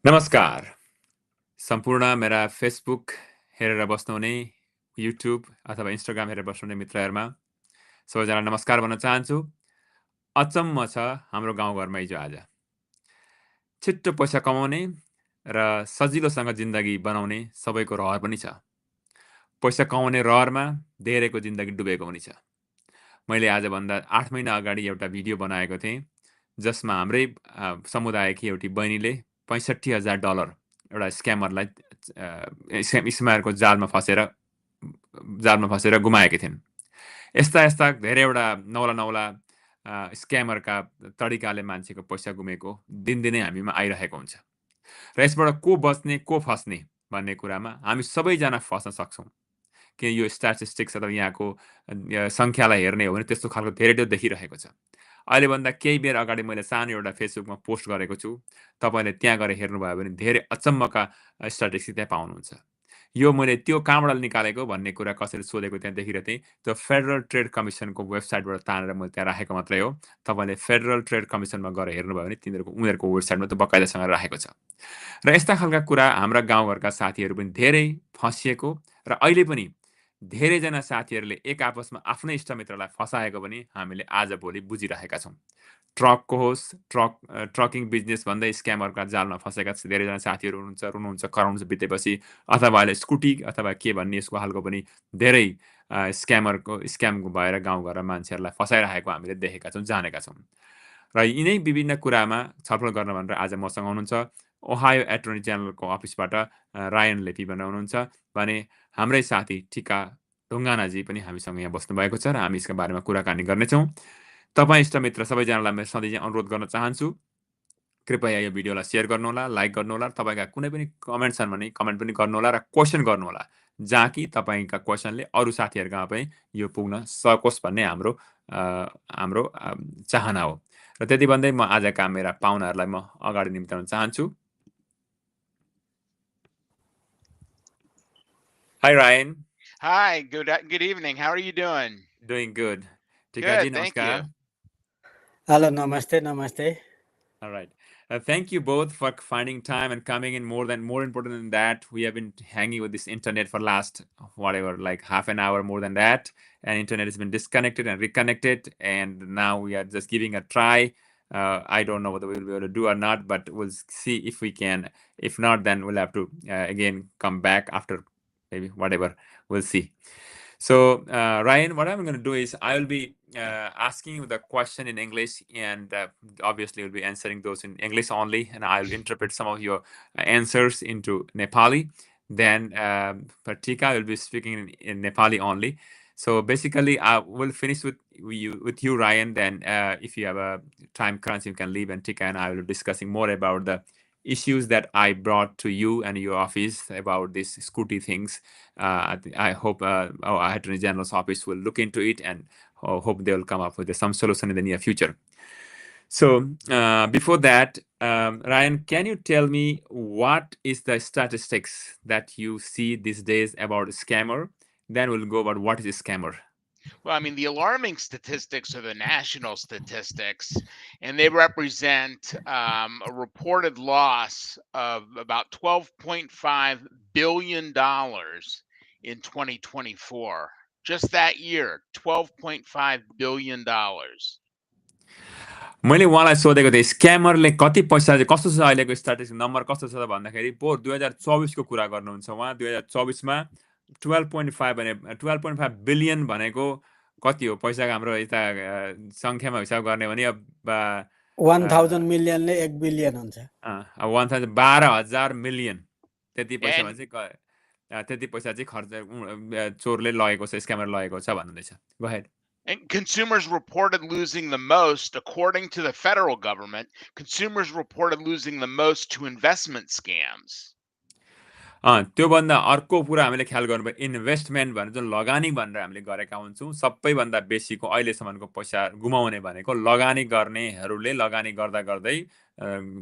नमस्कार सम्पूर्ण मेरा फेसबुक हेरेर बस्नुहुने युट्युब अथवा इन्स्टाग्राम हेरेर बस्नुहुने मित्रहरूमा सबैजना नमस्कार भन्न चाहन्छु। अचम्म छ हाम्रो गाउँघरमा हिजो आज छिट्टो पैसा कमाउने र सजिलोसँग जिन्दगी बनाउने सबैको रहर पनि छ। पैसा कमाउने रहरमा धेरैको जिन्दगी डुबेको पनि छ। मैले आजभन्दा 8 महिना अगाडि एउटा भिडियो बनाएको थिएँ जसमा हाम्रै समुदायकी एउटी बहिनीले $65,000 एउटा स्क्यामरको जालमा फसेर गुमाएकी थिइन्। यस्ता धेरैवटा नौला स्क्यामरका तरिकाले मान्छेको पैसा गुमेको दिनदिनै हामीमा आइरहेको हुन्छ र यसबाट को बच्ने को फस्ने भन्ने कुरामा हामी सबैजना फस्न सक्छौँ। कि यो स्ट्याटिस्टिक्स अथवा यहाँको सङ्ख्यालाई हेर्ने हो भने त्यस्तो खालको धेरै देखिरहेको छ। अहिलेभन्दा केही बेर अगाडि मैले सानो एउटा फेसबुकमा पोस्ट गरेको छु। तपाईँले त्यहाँ गएर हेर्नुभयो भने धेरै अचम्मका स्ट्याटिस्टिक्स त्यहाँ पाउनुहुन्छ। यो मैले त्यो कहाँबाट निकालेको भन्ने कुरा कसैले सोधेको त्यहाँ देखिरहेको थिएँ। त्यो फेडरल ट्रेड कमिसनको वेबसाइटबाट तानेर मैले त्यहाँ राखेको मात्रै हो। तपाईँले फेडरल ट्रेड कमिसनमा गएर हेर्नुभयो भने उनीहरूको वेबसाइटमा त बकाइदासँग राखेको छ। र यस्ता खालका कुरा हाम्रा गाउँघरका साथीहरू पनि धेरै फँसिएको र अहिले पनि धेरैजना साथीहरूले एक आपसमा आफ्नै इष्टमित्रलाई फसाएको पनि हामीले आजभोलि बुझिरहेका छौँ। ट्रकको होस्, ट्रकिङ बिजनेस भन्दै स्क्यामरका जालमा फसेका धेरैजना साथीहरू हुनुहुन्छ, रुनुहुन्छ, कराउनुहुन्छ बितेपछि, अथवा अहिले स्कुटी अथवा के भन्ने यसको खालको पनि धेरै स्क्याम भएर गाउँघरमा मान्छेहरूलाई फसाइरहेको हामीले देखेका छौँ, जानेका छौँ। र यिनै विभिन्न कुरामा छलफल गर्न भनेर आज मसँग हुनुहुन्छ ओहायो एटर्नी जेनरलको अफिसबाट रायन लेपी हुनुहुन्छ भने हाम्रै साथी टिका ढुङ्गानाजी पनि हामीसँग यहाँ बस्नुभएको छ र हामी यसका बारेमा कुराकानी गर्नेछौँ। तपाईँ इष्टमित्र सबैजनालाई म सधैँ अनुरोध गर्न चाहन्छु, कृपया यो भिडियोलाई सेयर गर्नुहोला, लाइक गर्नुहोला, तपाईँका कुनै पनि कमेन्ट छन् भने कमेन्ट पनि गर्नुहोला र क्वेसन गर्नुहोला, जहाँ कि तपाईँका क्वेसनले अरू साथीहरूकहाँ पनि यो पुग्न सकोस् भन्ने हाम्रो चाहना हो। र त्यति भन्दै म आजका मेरा पाहुनाहरूलाई म अगाडि निम्ताउन चाहन्छु। Hi Ryan. Hi, good evening. How are you doing? Doing good. Tikaji, Good, thank namaskar. you. Hello, namaste. All right. Thank you both for finding time and coming in. More important than that, we have been hanging with this internet for last like half an hour, more than that, and internet has been disconnected and reconnected, and now we are just giving a try. I don't know whether we'll be able to do or not, but we'll see if we can. If not, then we'll have to again come back after maybe whatever. We'll see. So, Ryan, what I'm going to do is I will be asking you the question in English, and obviously you'll be answering those in English only, and I'll interpret some of your answers into Nepali. Then Pratika will be speaking in Nepali only. So basically, I will finish with you, Ryan. Then if you have a time crunch, you can leave, and Tika and I will be discussing more about the issues that I brought to you and your office about these scooty things. I hope our Attorney General's office will look into it and hope they will come up with some solution in the near future. So before that, Ryan, can you tell me what is the statistics that you see these days about a scammer? Then we'll go about what is a scammer. Well, I mean, the alarming statistics are the national statistics, and they represent a reported loss of about $12.5 billion in 2024. Just that year, $12.5 billion. मैले उहाँलाई सोधेको थिएँ स्क्यामरले कति पैसा चाहिँ कस्तो छ अहिलेको स्ट्याटिस्टिक नम्बर कस्तो छ भन्दाखेरि पोहोर 2024को कुरा गर्नुहुन्छ उहाँ 2024मा 12.5 भने 12.5 बिलियन भनेको कति हो पैसाको हाम्रो यता सङ्ख्यामा हिसाब गर्ने भने अब 1000 मिलियनले 1 बिलियन हुन्छ 12,000 मिलियन त्यति पैसामा चाहिँ त्यति पैसा चाहिँ खर्च चोरले लगेको छ स्क्यामर लगेको छ भन्नुहुँदैछ go ahead And consumers reported losing the most, according to the federal government, consumers reported losing the most to investment scams. त्योभन्दा अर्को कुरा हामीले ख्याल गर्नुपर्छ इन्भेस्टमेन्ट भनेर जुन लगानी भनेर हामीले गरेका हुन्छौँ सबैभन्दा बेसीको अहिलेसम्मको पैसा गुमाउने भनेको लगानी गर्नेहरूले लगानी गर्दा गर्दै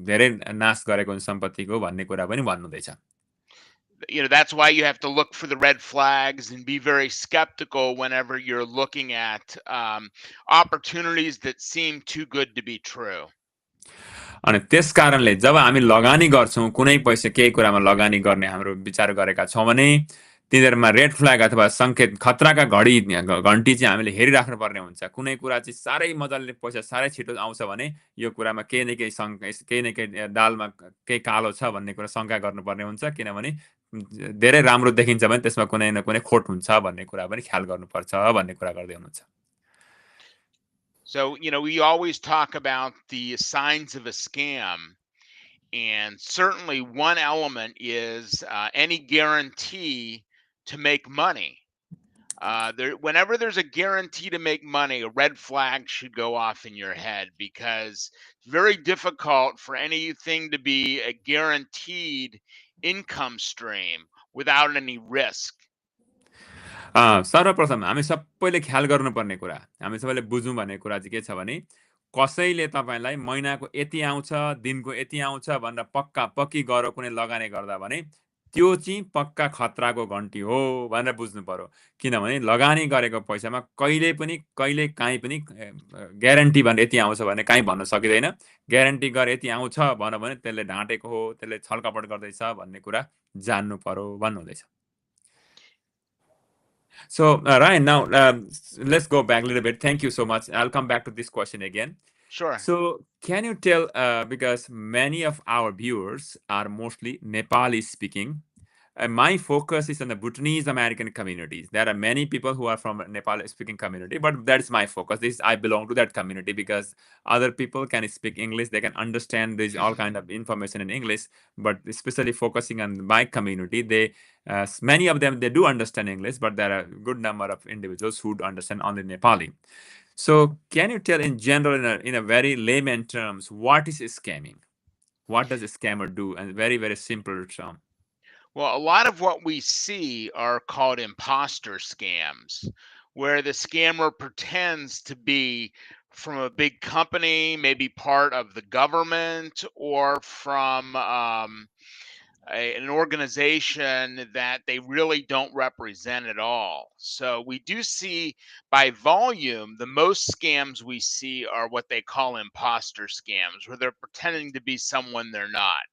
धेरै नाश गरेको सम्पत्तिको भन्ने कुरा पनि भन्नुहुँदैछ That's why you have to look for the red flags and be very skeptical whenever you're looking at opportunities that seem too good to be true. अनि त्यस कारणले जब हामी लगानी गर्छौं कुनै पैसा केही कुरामा लगानी गर्ने हाम्रो विचार गरेका छौं भने तिनीहरुमा रेड फ्ल्याग अथवा संकेत खतराका घण्टी चाहिँ हामीले हेरिराख्नु पर्ने हुन्छ। कुनै कुरा चाहिँ सारै मजाले पैसा सारै छिटो आउँछ भने यो कुरामा केही न केही दालमा केही कालो छ भन्ने कुरा शंका गर्नुपर्ने हुन्छ, किनभने धेरै राम्रो देखिन्छ भने त्यसमा कुनै न कुनै खोट हुन्छ भन्ने कुरा पनि ख्याल गर्नुपर्छ भन्ने कुरा गर्दै हुनुहुन्छ। So, we always talk about the signs of a scam, and certainly one element is any guarantee to make money. Whenever there's a guarantee to make money, a red flag should go off in your head, because it's very difficult for anything to be a guaranteed income stream without any risk. सर्वप्रथम हामी सबैले ख्याल गर्नुपर्ने कुरा, हामी सबैले बुझौँ भन्ने कुरा चाहिँ के छ भने कसैले तपाईलाई महिनाको यति आउँछ, दिनको यति आउँछ भनेर पक्की गरेर कुनै लगानी गर्दा भने त्यो चाहिँ पक्का खतराको घण्टी हो भनेर बुझ्नु पर्यो। किनभने लगानी गरेको पैसामा कहिले काहीँ पनि ग्यारेन्टी भनेर यति आउँछ भने काहीँ भन्न सकिदैन। ग्यारेन्टी गरे यति आउँछ भन्यो भने त्यसले ढाँटेको हो, त्यसले छलकपट गर्दैछ भन्ने कुरा जान्नु पर्यो भन्नुहुँदैछ। So, Ryan, now let's go back a little bit. Thank you so much. I'll come back to this question again. Sure. So, can you tell, because many of our viewers are mostly Nepali speaking, my focus is on the Bhutanese American communities. There are many people who are from Nepal speaking community, but that's my focus. I belong to that community because other people can speak English. They can understand this all kind of information in English, but especially focusing on my community, many of them, they do understand English, but there are a good number of individuals who understand only Nepali. So can you tell in general, in a very layman terms, what is scamming? What does a scammer do? And very, very simple term. Well, a lot of what we see are called impostor scams, where the scammer pretends to be from a big company, maybe part of the government, or from an organization that they really don't represent at all. So we do see, by volume, the most scams we see are what they call imposter scams, where they're pretending to be someone they're not.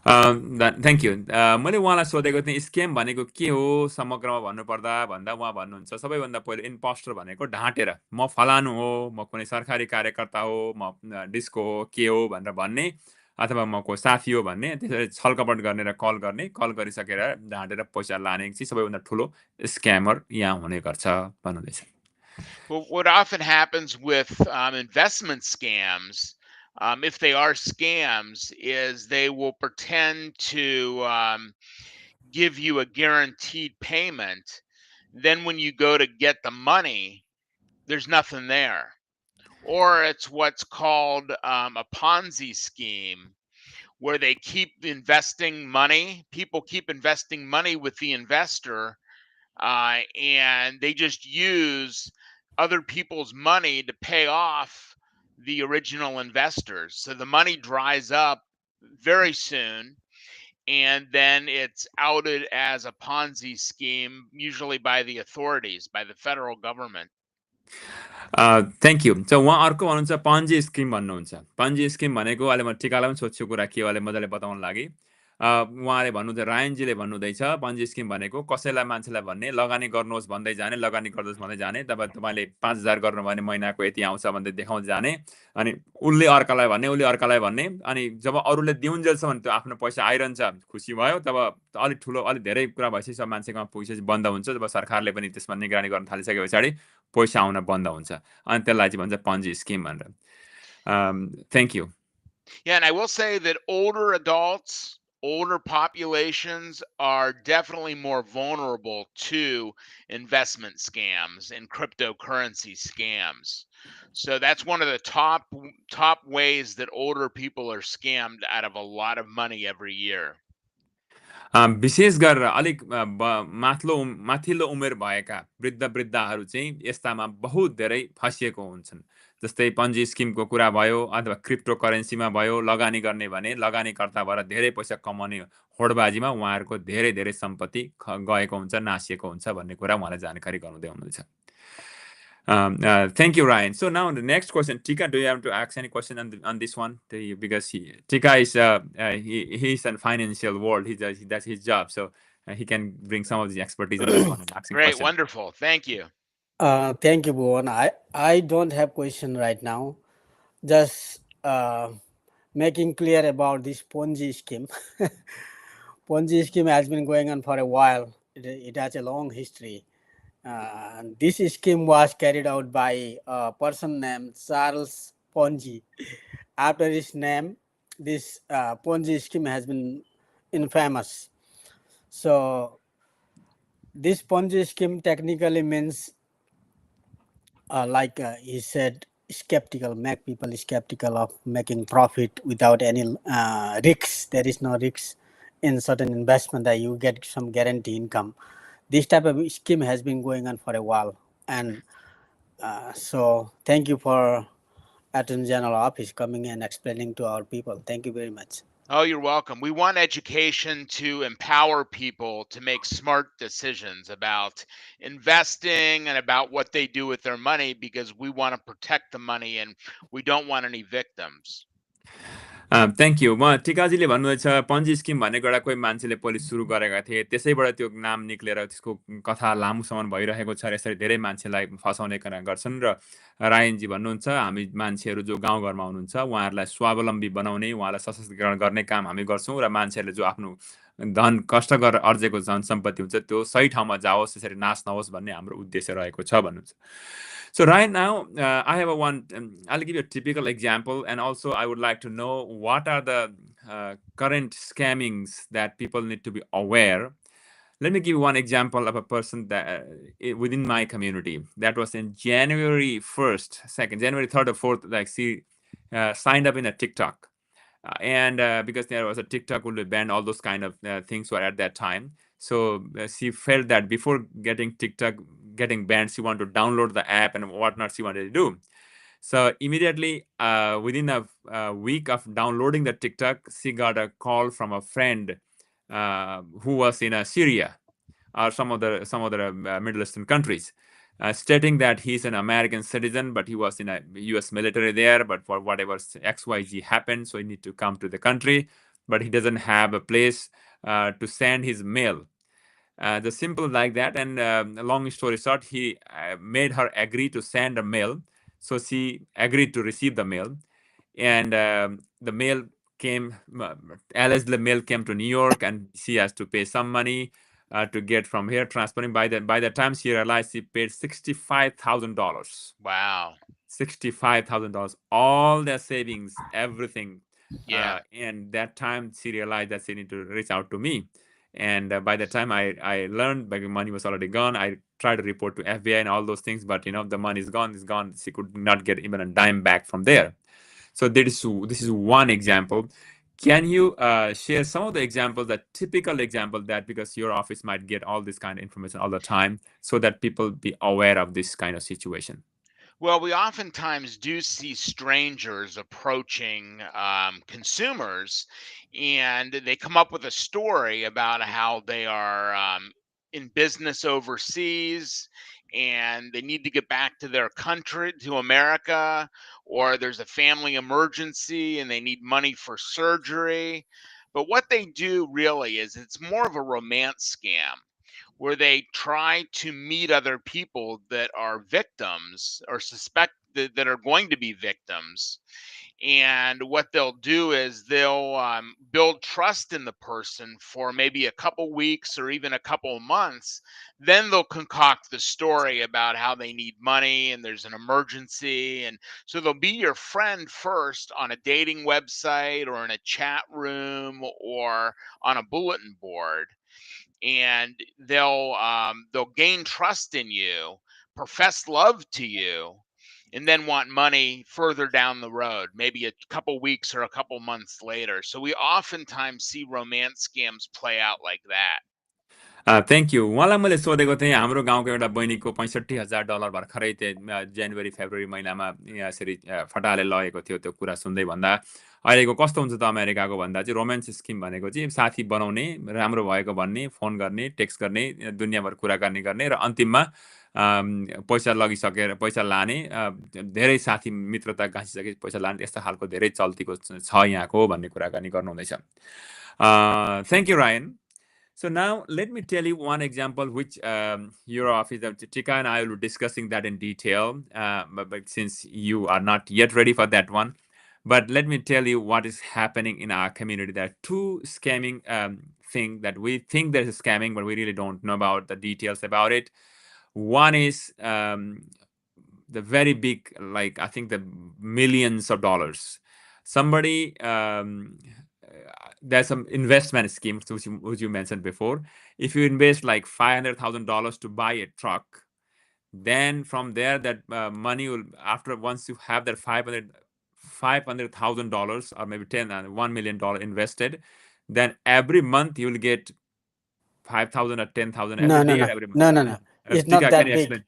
Thank you. मैले उहाँलाई सोधेको थिएँ scam भनेको के हो समग्रमा भन्नुपर्दा भन्दा उहाँ भन्नुहुन्छ सबैभन्दा पहिले इम्पोस्टर भनेको ढाँटेर म फलानु हो, म कुनै सरकारी कार्यकर्ता हो, म डिस्को हो, के हो भनेर भन्ने, अथवा म को साथी हो भन्ने, त्यसरी छलकपट गर्ने र कल गरिसकेर ढाँटेर पैसा लाने चाहिँ सबैभन्दा ठुलो स्क्यामर यहाँ हुने गर्छ भन्नुहुँदैछ। Well, what often happens with investment scams, if they are scams, is they will pretend to give you a guaranteed payment. Then when you go to get the money, there's nothing there. Or it's what's called a Ponzi scheme, where they keep investing money. People keep investing money with the investor, and they just use other people's money to pay off the original investors. So the money dries up very soon, and then it's outed as a Ponzi scheme, usually by the authorities, by the federal government. Thank you. उहाँ अर्को भन्नुहुन्छ Ponzi scheme भन्नुहुन्छ। Ponzi scheme भनेको अहिले म टिकालाई पनि सोध्छु कुरा के हो अहिले मजाले बताउन लागि। उहाँले भन्नुहुन्छ, रायनजीले भन्नुहुँदैछ पन्जी स्किम भनेको कसैलाई मान्छेलाई भन्ने लगानी गर्नुहोस् भन्दै जाने, लगानी गर्नुहोस् भन्दै जाने, तपाईँले 5,000 गर्नु भने महिनाको यति आउँछ भन्दै देखाउँदै जाने, अनि उसले अर्कालाई भन्ने, अनि जब अरूले दिउन्जेलसम्म त्यो आफ्नो पैसा आइरहन्छ खुसी भयो, तब अलिक ठुलो अलिक धेरै कुरा भएपछि सब मान्छेकोमा पैसा बन्द हुन्छ, जब सरकारले पनि त्यसमा निगरानी गर्न थालिसके पछाडि पैसा आउन बन्द हुन्छ, अनि त्यसलाई चाहिँ भन्छ पन्जी स्किम भनेर। Thank you. Yeah, and I will say that older adults, older populations are definitely more vulnerable to investment scams and cryptocurrency scams. So that's one of the top ways that older people are scammed out of a lot of money every year. विशेष गरेर अलिक माथिल्लो उमेर भएका वृद्धहरू चाहिँ यस्तामा बहुत धेरै फँसिएको हुन्छन्। जस्तै Ponzi स्किमको कुरा भयो अथवा क्रिप्टो करेन्सीमा भयो, लगानी गर्ने भने लगानीकर्ता भएर धेरै पैसा कमाउने होडबाजीमा उहाँहरूको धेरै धेरै सम्पत्ति गएको हुन्छ, नासिएको हुन्छ भन्ने कुरा उहाँलाई जानकारी गराउँदै हुनुहुन्छ। Thank you, Ryan. So now the next question, Tika, do you have to ask any question on this one? Because Tika is he's in financial world. He does his job, so he can bring some of the expertise on this one and asking Great, question. wonderful. Thank you. Thank you, Bhuvan. I don't have question right now. Just making clear about this Ponzi scheme. Ponzi scheme has been going on for a while. It has a long history. This scheme was carried out by a person named Charles Ponzi. After his name, this Ponzi scheme has been infamous. So this Ponzi scheme technically means, like he said, skeptical, make people skeptical of making profit without any risks. There is no risks in certain investment that you get some guarantee income. This type of scheme has been going on for a while, and so thank you for Attorney General Office coming and explaining to our people. Thank you very much. Oh, you're welcome. We want education to empower people to make smart decisions about investing and about what they do with their money, because we want to protect the money and we don't want any victims. Thank you. म टिकाजीले भन्नुहुँदैछ Ponzi scheme भनेको एउटा कोही मान्छेले पहिले सुरु गरेका थिए, त्यसैबाट त्यो नाम निक्लेर त्यसको कथा लामोसम्म भइरहेको छ र यसरी धेरै मान्छेलाई फसाउने कुरा गर्छन्। र रायनजी भन्नुहुन्छ हामी मान्छेहरू जो गाउँघरमा हुनुहुन्छ उहाँहरूलाई स्वावलम्बी बनाउने, उहाँलाई सशक्तिकरण गर्ने काम हामी गर्छौँ र मान्छेहरूले जो आफ्नो धन कष्ट गरेर अर्जेको धन सम्पत्ति हुन्छ त्यो सही ठाउँमा जाओस्, त्यसरी नाश नहोस् भन्ने हाम्रो उद्देश्य रहेको छ भन्नुहुन्छ। So right now, I have I'll give you a typical example, and also I would like to know what are the current scammings that people need to be aware. Let me give you one example of a person that within my community that was in January 1st, 2nd, January 3rd or 4th, like she signed up in a TikTok. And because there was a TikTok would be banned, all those kind of things were at that time. So she felt that before getting TikTok getting banned, she wanted to download the app and whatnot she wanted to do. So immediately, within a week of downloading the TikTok, she got a call from a friend who was in Syria or some other Middle Eastern countries, stating that he's an American citizen, but he was in a U.S. military there, but for whatever XYZ happened, so he need to come to the country, but he doesn't have a place to send his mail. The simple like that, and long story short, he made her agree to send a mail. So she agreed to receive the mail, and the mail came. The mail came to New York, and she has to pay some money to get from here transferring. By the time she realized, she paid $65,000. Wow. $65,000, all their savings, everything. Yeah. And that time she realized that she need to reach out to me. And by the time I learned, the money was already gone. I tried to report to FBI and all those things, but the money is gone. It's gone. She could not get even a dime back from there. So this is one example. Can you share some of the examples, the typical example that, because your office might get all this kind of information all the time, so that people be aware of this kind of situation? Well, we oftentimes do see strangers approaching consumers, and they come up with a story about how they are in business overseas and they need to get back to their country, to America, or there's a family emergency and they need money for surgery. But what they do really is it's more of a romance scam, where they try to meet other people that are victims or suspect that are going to be victims. And what they'll do is they'll build trust in the person for maybe a couple weeks or even a couple months. Then they'll concoct the story about how they need money and there's an emergency. And so they'll be your friend first on a dating website or in a chat room or on a bulletin board, and they'll gain trust in you, profess love to you, and then want money further down the road, maybe a couple weeks or a couple months later. So we oftentimes see romance scams play out like that. Thank you. उहाँलाई मैले सोधेको थिएँ, हाम्रो गाउँको एउटा बहिनीको $65,000 भर्खरै जनवरी February महिनामा यसरी फटाहाले लगेको थियो। त्यो कुरा सुन्दै भन्दा अहिलेको कस्तो हुन्छ त अमेरिकाको भन्दा चाहिँ रोमान्स स्किम भनेको चाहिँ साथी बनाउने, राम्रो भएको भन्ने, फोन गर्ने, टेक्स्ट गर्ने, दुनियाँभर कुराकानी गर्ने र अन्तिममा पैसा लगिसकेर पैसा लाने, धेरै साथी मित्रता गाँसिसके पैसा लाने, यस्तो खालको धेरै चल्तीको छ यहाँको भन्ने कुराकानी गर्नुहुँदैछ। Thank you Ryan. So now let me tell you one example which your office, Tika and I will be discussing that in detail, but since you are not yet ready for that one, but let me tell you what is happening in our community. There are two scamming thing that we think there's a scamming, but we really don't know about the details about it. One is the very big, like I think the millions of dollars. Somebody there's some investment schemes which you mentioned before. If you invest like $500,000 to buy a truck, then from there that money will, after once you have that $500,000 or maybe $1 million invested, then every month you will get 5,000 or 10,000 every day or every month. No. It's not Tika, can that you big. explain?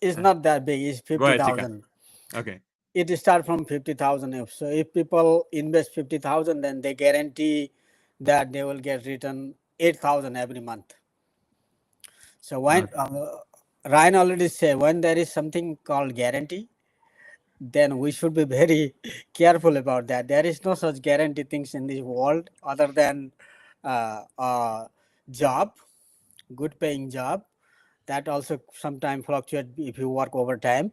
It's not that big. It's Go ahead, Tika. 50,000. Okay. It starts from 50,000. So if people invest 50,000, then they guarantee that they will get return 8,000 every month. So when Ryan already said, when there is something called guarantee, then we should be very careful about that. There is no such guarantee things in this world other than job, good paying job. That also sometimes fluctuate if you work overtime.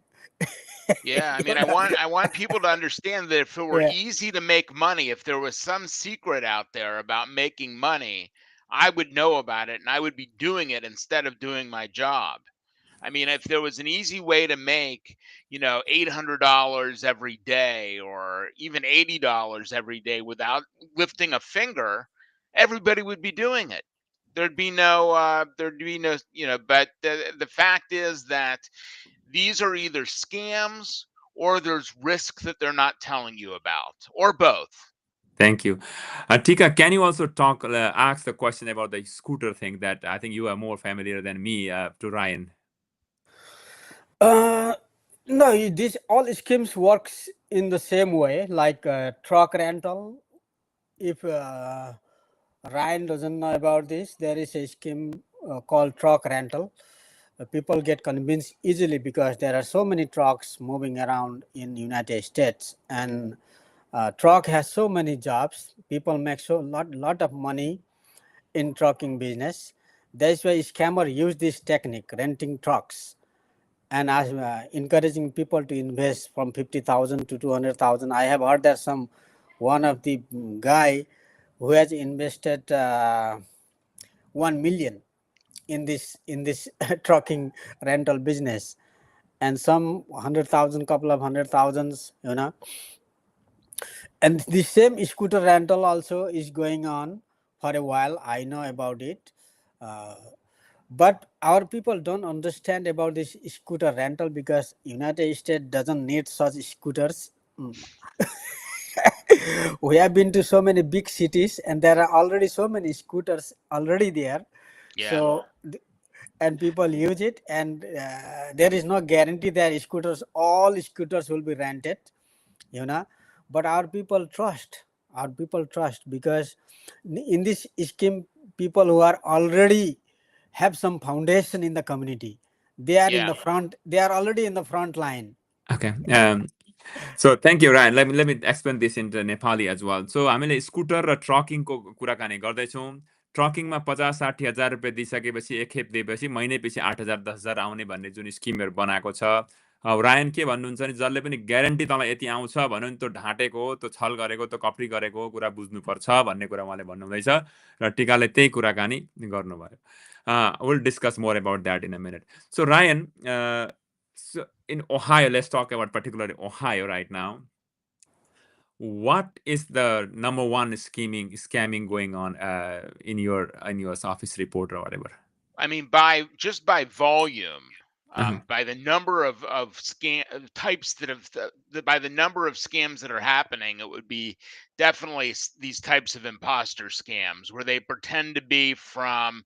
Yeah, I mean, I want people to understand that if it were Yeah. easy to make money, if there was some secret out there about making money, I would know about it and I would be doing it instead of doing my job. I mean, if there was an easy way to make, $800 every day or even $80 every day without lifting a finger, everybody would be doing it. There'd be no, but the fact is that these are either scams or there's risk that they're not telling you about, or both. Thank you. Tika, can you also ask the question about the scooter thing that I think you are more familiar than me to Ryan? No, this all schemes works in the same way, like truck rental. If Ryan doesn't know about this, there is a scheme called truck rental. People get convinced easily because there are so many trucks moving around in United States, and truck has so many jobs. People make so lot of money in trucking business. That's why scammer use this technique, renting trucks, and as encouraging people to invest from 50,000 to 200,000. I have heard that one of the guy who has invested 1 million in this trucking rental business, and some 100,000, couple of 100,000s, and the same scooter rental also is going on for a while. I know about it. But our people don't understand about this scooter rental because United States doesn't need such scooters. We have been to so many big cities and there are already so many scooters already there. Yeah. So and people use it, and there is no guarantee that all scooters will be rented, but our people trust because in this scheme, people who are already have some foundation in the community, they are in Yeah. the front, they are already in the front line. Okay. So thank you, Ryan. Let me explain this into Nepali as well. So हामीले scooter र ट्रकिङको कुराकानी गर्दैछौँ। ट्रकिङमा 50-60 हजार रुपियाँ दिइसकेपछि एकखेप दिएपछि महिनै पछि 8,000 10,000 आउने भन्ने जुन स्किमहरू बनाएको छ। रायन के भन्नुहुन्छ भने जसले पनि ग्यारेन्टी तँलाई यति आउँछ भन्यो भने त्यो ढाँटेको हो, त्यो छल गरेको, त्यो कपी गरेको हो, कुरा बुझ्नुपर्छ भन्ने कुरा उहाँले भन्नुहुँदैछ र टिकाले त्यही कुराकानी गर्नुभयो। We'll discuss more about that in a minute. So Ryan, so in Ohio, let's talk about particularly Ohio right now. What is the number one scamming going on in your office report or whatever? I mean, just by volume, by the number of scam types that have by the number of scams that are happening. It would be definitely these types of imposter scams where they pretend to be from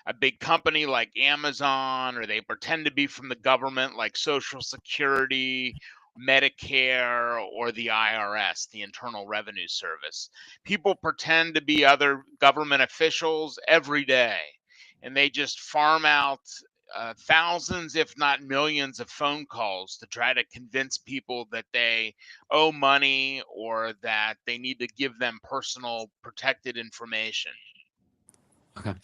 a big company like Amazon, or they pretend to be from the government like Social Security, Medicare, or the IRS, the Internal Revenue Service. People pretend to be other government officials every day, and they just farm out thousands, if not millions, of phone calls to try to convince people that they owe money or that they need to give them personal protected information. Okay.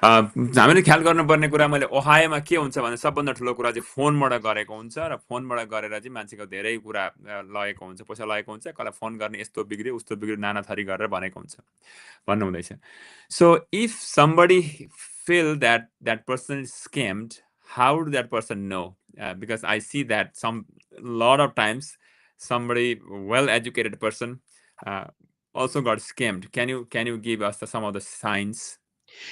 हामीले ख्याल गर्नुपर्ने कुरा मैले ओहायोमा के हुन्छ भने सबभन्दा ठुलो कुरा चाहिँ फोनबाट गरेको हुन्छ र फोनबाट गरेर चाहिँ मान्छेको धेरै कुरा लगेको हुन्छ, पैसा लगेको हुन्छ, कसलाई फोन गर्ने यस्तो बिग्रियो उस्तो बिग्रियो नाना थरी गरेर भनेको हुन्छ भन्नु हुँदैछ. So if somebody feel that that person is scammed, how would that person know? Because I see that lot of times somebody well-educated person also got scammed. Can you give us some of the signs?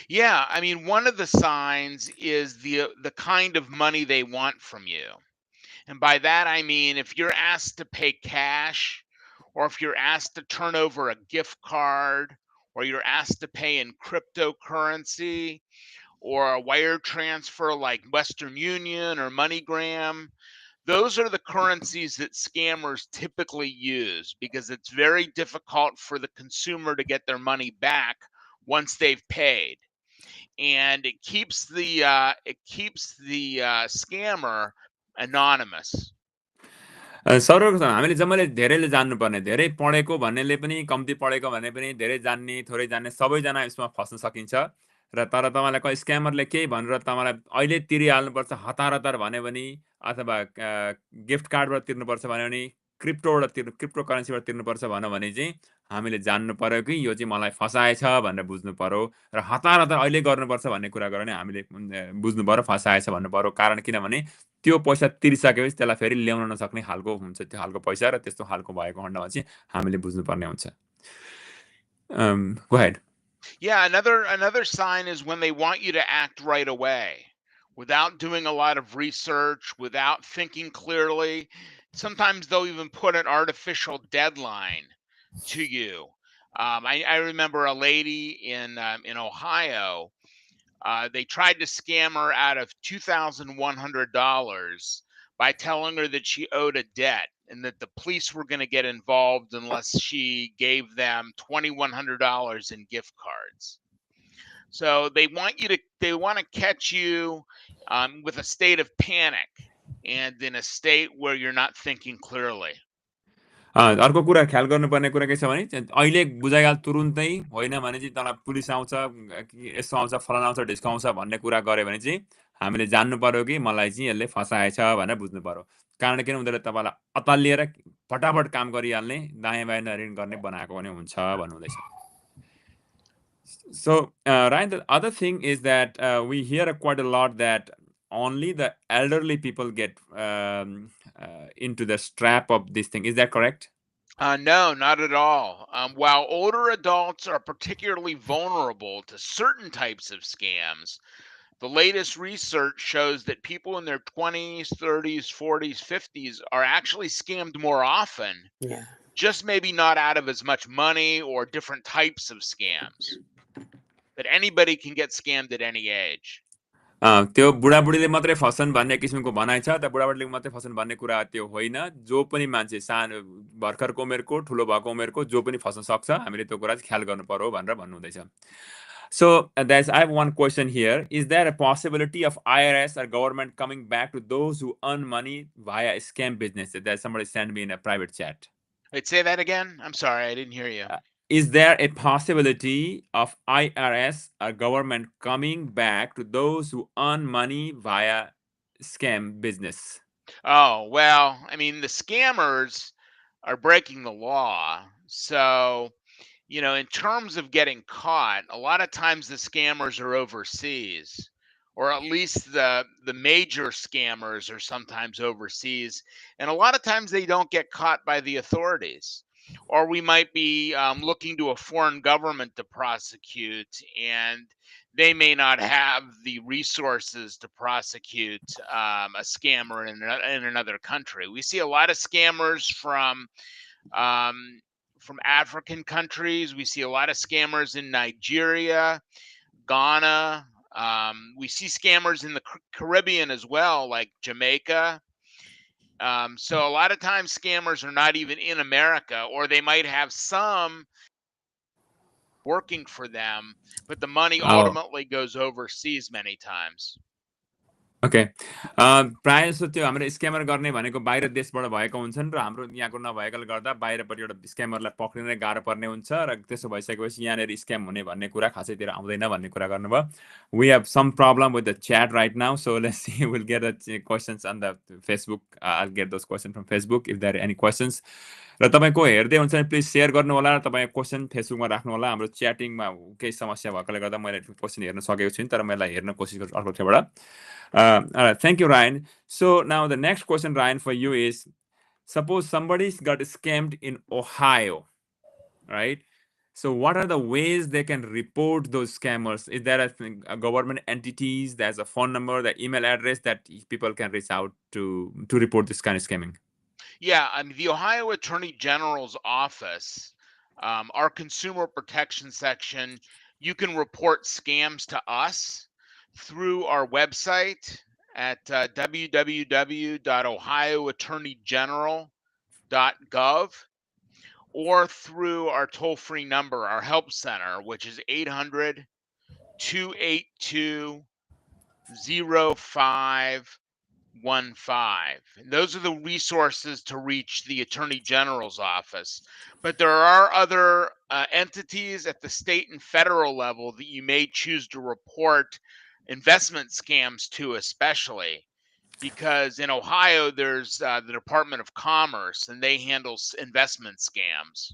Yeah, I mean, one of the signs is the kind of money they want from you. And by that I mean if you're asked to pay cash, or if you're asked to turn over a gift card, or you're asked to pay in cryptocurrency, or a wire transfer like Western Union or MoneyGram. Those are the currencies that scammers typically use because it's very difficult for the consumer to get their money back once they've paid. And it keeps the scammer anonymous. सर्वप्रथम हामीले जम्मैले धेरैले जान्नुपर्ने, धेरै पढेको भन्नेले पनि, कम्ती पढेको भने पनि, धेरै जान्ने, थोरै जान्ने सबैजना यसमा फस्न सकिन्छ. र तर तपाईँलाई कोही स्क्यामरले केही भनेर तपाईँलाई अहिले तिरिहाल्नुपर्छ हतार हतार भन्यो भने, अथवा गिफ्ट कार्डबाट तिर्नुपर्छ भन्यो भने, क्रिप्टो करेन्सीबाट तिर्नुपर्छ भन्यो भने चाहिँ हामीले जान्नु पर्यो कि यो चाहिँ मलाई फसाएछ भनेर बुझ्नु पर्यो. र हतार हतार अहिले गर्नुपर्छ भन्ने कुरा गरेर हामीले बुझ्नु पर्यो फसाएछ भन्नु पर्यो. कारण किनभने त्यो पैसा तिरिसकेपछि त्यसलाई फेरि ल्याउन नसक्ने खालको हुन्छ त्यो खालको पैसा, र त्यस्तो खालको भएको खण्डमा चाहिँ हामीले बुझ्नुपर्ने हुन्छ. Go ahead. Yeah, another sign is when they want you to act right away without doing a lot of research, without thinking clearly. Sometimes they'll even put an artificial deadline to you. I remember a lady in Ohio. They tried to scam her out of $2,100 by telling her that she owed a debt and that the police were going to get involved unless she gave them $2,100 in gift cards. So they want to catch you with a state of panic and in a state where you're not thinking clearly. अर्को कुरा ख्याल गर्नुपर्ने कुरा के छ भने अहिले बुझाइहाल तुरुन्तै होइन भने चाहिँ तँलाई पुलिस आउँछ, यस्तो आउँछ, फलाना आउँछ, ढिस्काउँछ भन्ने कुरा गऱ्यो भने चाहिँ हामीले जान्नु पर्यो कि मलाई चाहिँ यसले फसाएछ भनेर बुझ्नु पर्यो. कारण किन उनीहरूले तपाईँलाई अतालिएर फटाफट काम गरिहाल्ने, दायाँ बायाँ ऋण गर्ने बनाएको पनि हुन्छ भन्नुहुँदैछ. So, Ryan, the other thing is that we hear quite a lot that only the elderly people get into the trap of this thing. Is that correct? No, not at all. While older adults are particularly vulnerable to certain types of scams, the latest research shows that people in their 20s, 30s, 40s, 50s are actually scammed more often. Yeah. Just maybe not out of as much money or different types of scams. But anybody can get scammed at any age. त्यो बुढाबुढीले मात्रै फस्छन् भन्ने किसिमको भनाइ छ. त बुढाबुढीले मात्रै फस्छन् भन्ने कुरा त्यो होइन. जो पनि मान्छे सानो भर्खरको उमेरको, ठुलो भएको उमेरको जो पनि फस्न सक्छ. हामीले त्यो कुरा चाहिँ ख्याल गर्नु पर्यो भनेर भन्नुहुँदैछ. So I have one question here. Is there a possibility of IRS or government coming back to those who earn money via scam businesses? That somebody sent me in a private chat. Wait, say that again? I'm sorry, I didn't hear you. Is there a possibility of IRS or government coming back to those who earn money via scam business? Oh, well, I mean, the scammers are breaking the law. So, in terms of getting caught, a lot of times the scammers are overseas, or at least the major scammers are sometimes overseas. And a lot of times they don't get caught by the authorities. or we might be looking to a foreign government to prosecute, and they may not have the resources to prosecute a scammer in another country. We see a lot of scammers from African countries. We see a lot of scammers in Nigeria, Ghana. We see scammers in the Caribbean as well, like Jamaica. So a lot of times scammers are not even in America, or they might have some working for them, but the money ultimately goes overseas many times. Okay प्रायः जस्तो त्यो हाम्रो scammer गर्ने भनेको बाहिर देशबाट भएको हुन्छन् र हाम्रो यहाँको नभएकोले गर्दा बाहिरबाट एउटा स्क्यामरलाई पक्रिन गाह्रो पर्ने हुन्छ र त्यसो भइसकेपछि यहाँनिर स्क्याम हुने भन्ने कुरा खासैतिर आउँदैन भन्ने कुरा गर्नुभयो we have some problem with the chat right now so let's see will get the questions on the Facebook I get those question from Facebook if there any questions र तपाईँको हेर्दै हुन्छ भने प्लिज सेयर गर्नु होला र तपाईँको question फेसबुकमा राख्नु होला हाम्रो च्याटिङमा केही समस्या भएकोले गर्दा मैले क्वेसन हेर्न सकेको छुइनँ तर मैले हेर्न कोसिस गर्छु अर्को ठाउँबाट all right, thank you, Ryan. So now the next question, Ryan, for you is: suppose somebody's got scammed in Ohio, right? So what are the ways they can report those scammers? Is there a government entities? There's a phone number, the email address that people can reach out to report this kind of scamming? Yeah, I mean, the Ohio Attorney General's office, our consumer protection section, you can report scams to us through our website at www.ohioattorneygeneral.gov, or through our toll-free number, our help center, which is 800-282-0515. And those are the resources to reach the Attorney General's office. But there are other entities at the state and federal level that you may choose to report investment scams to, especially because in Ohio there's the Department of Commerce, and they handle investment scams.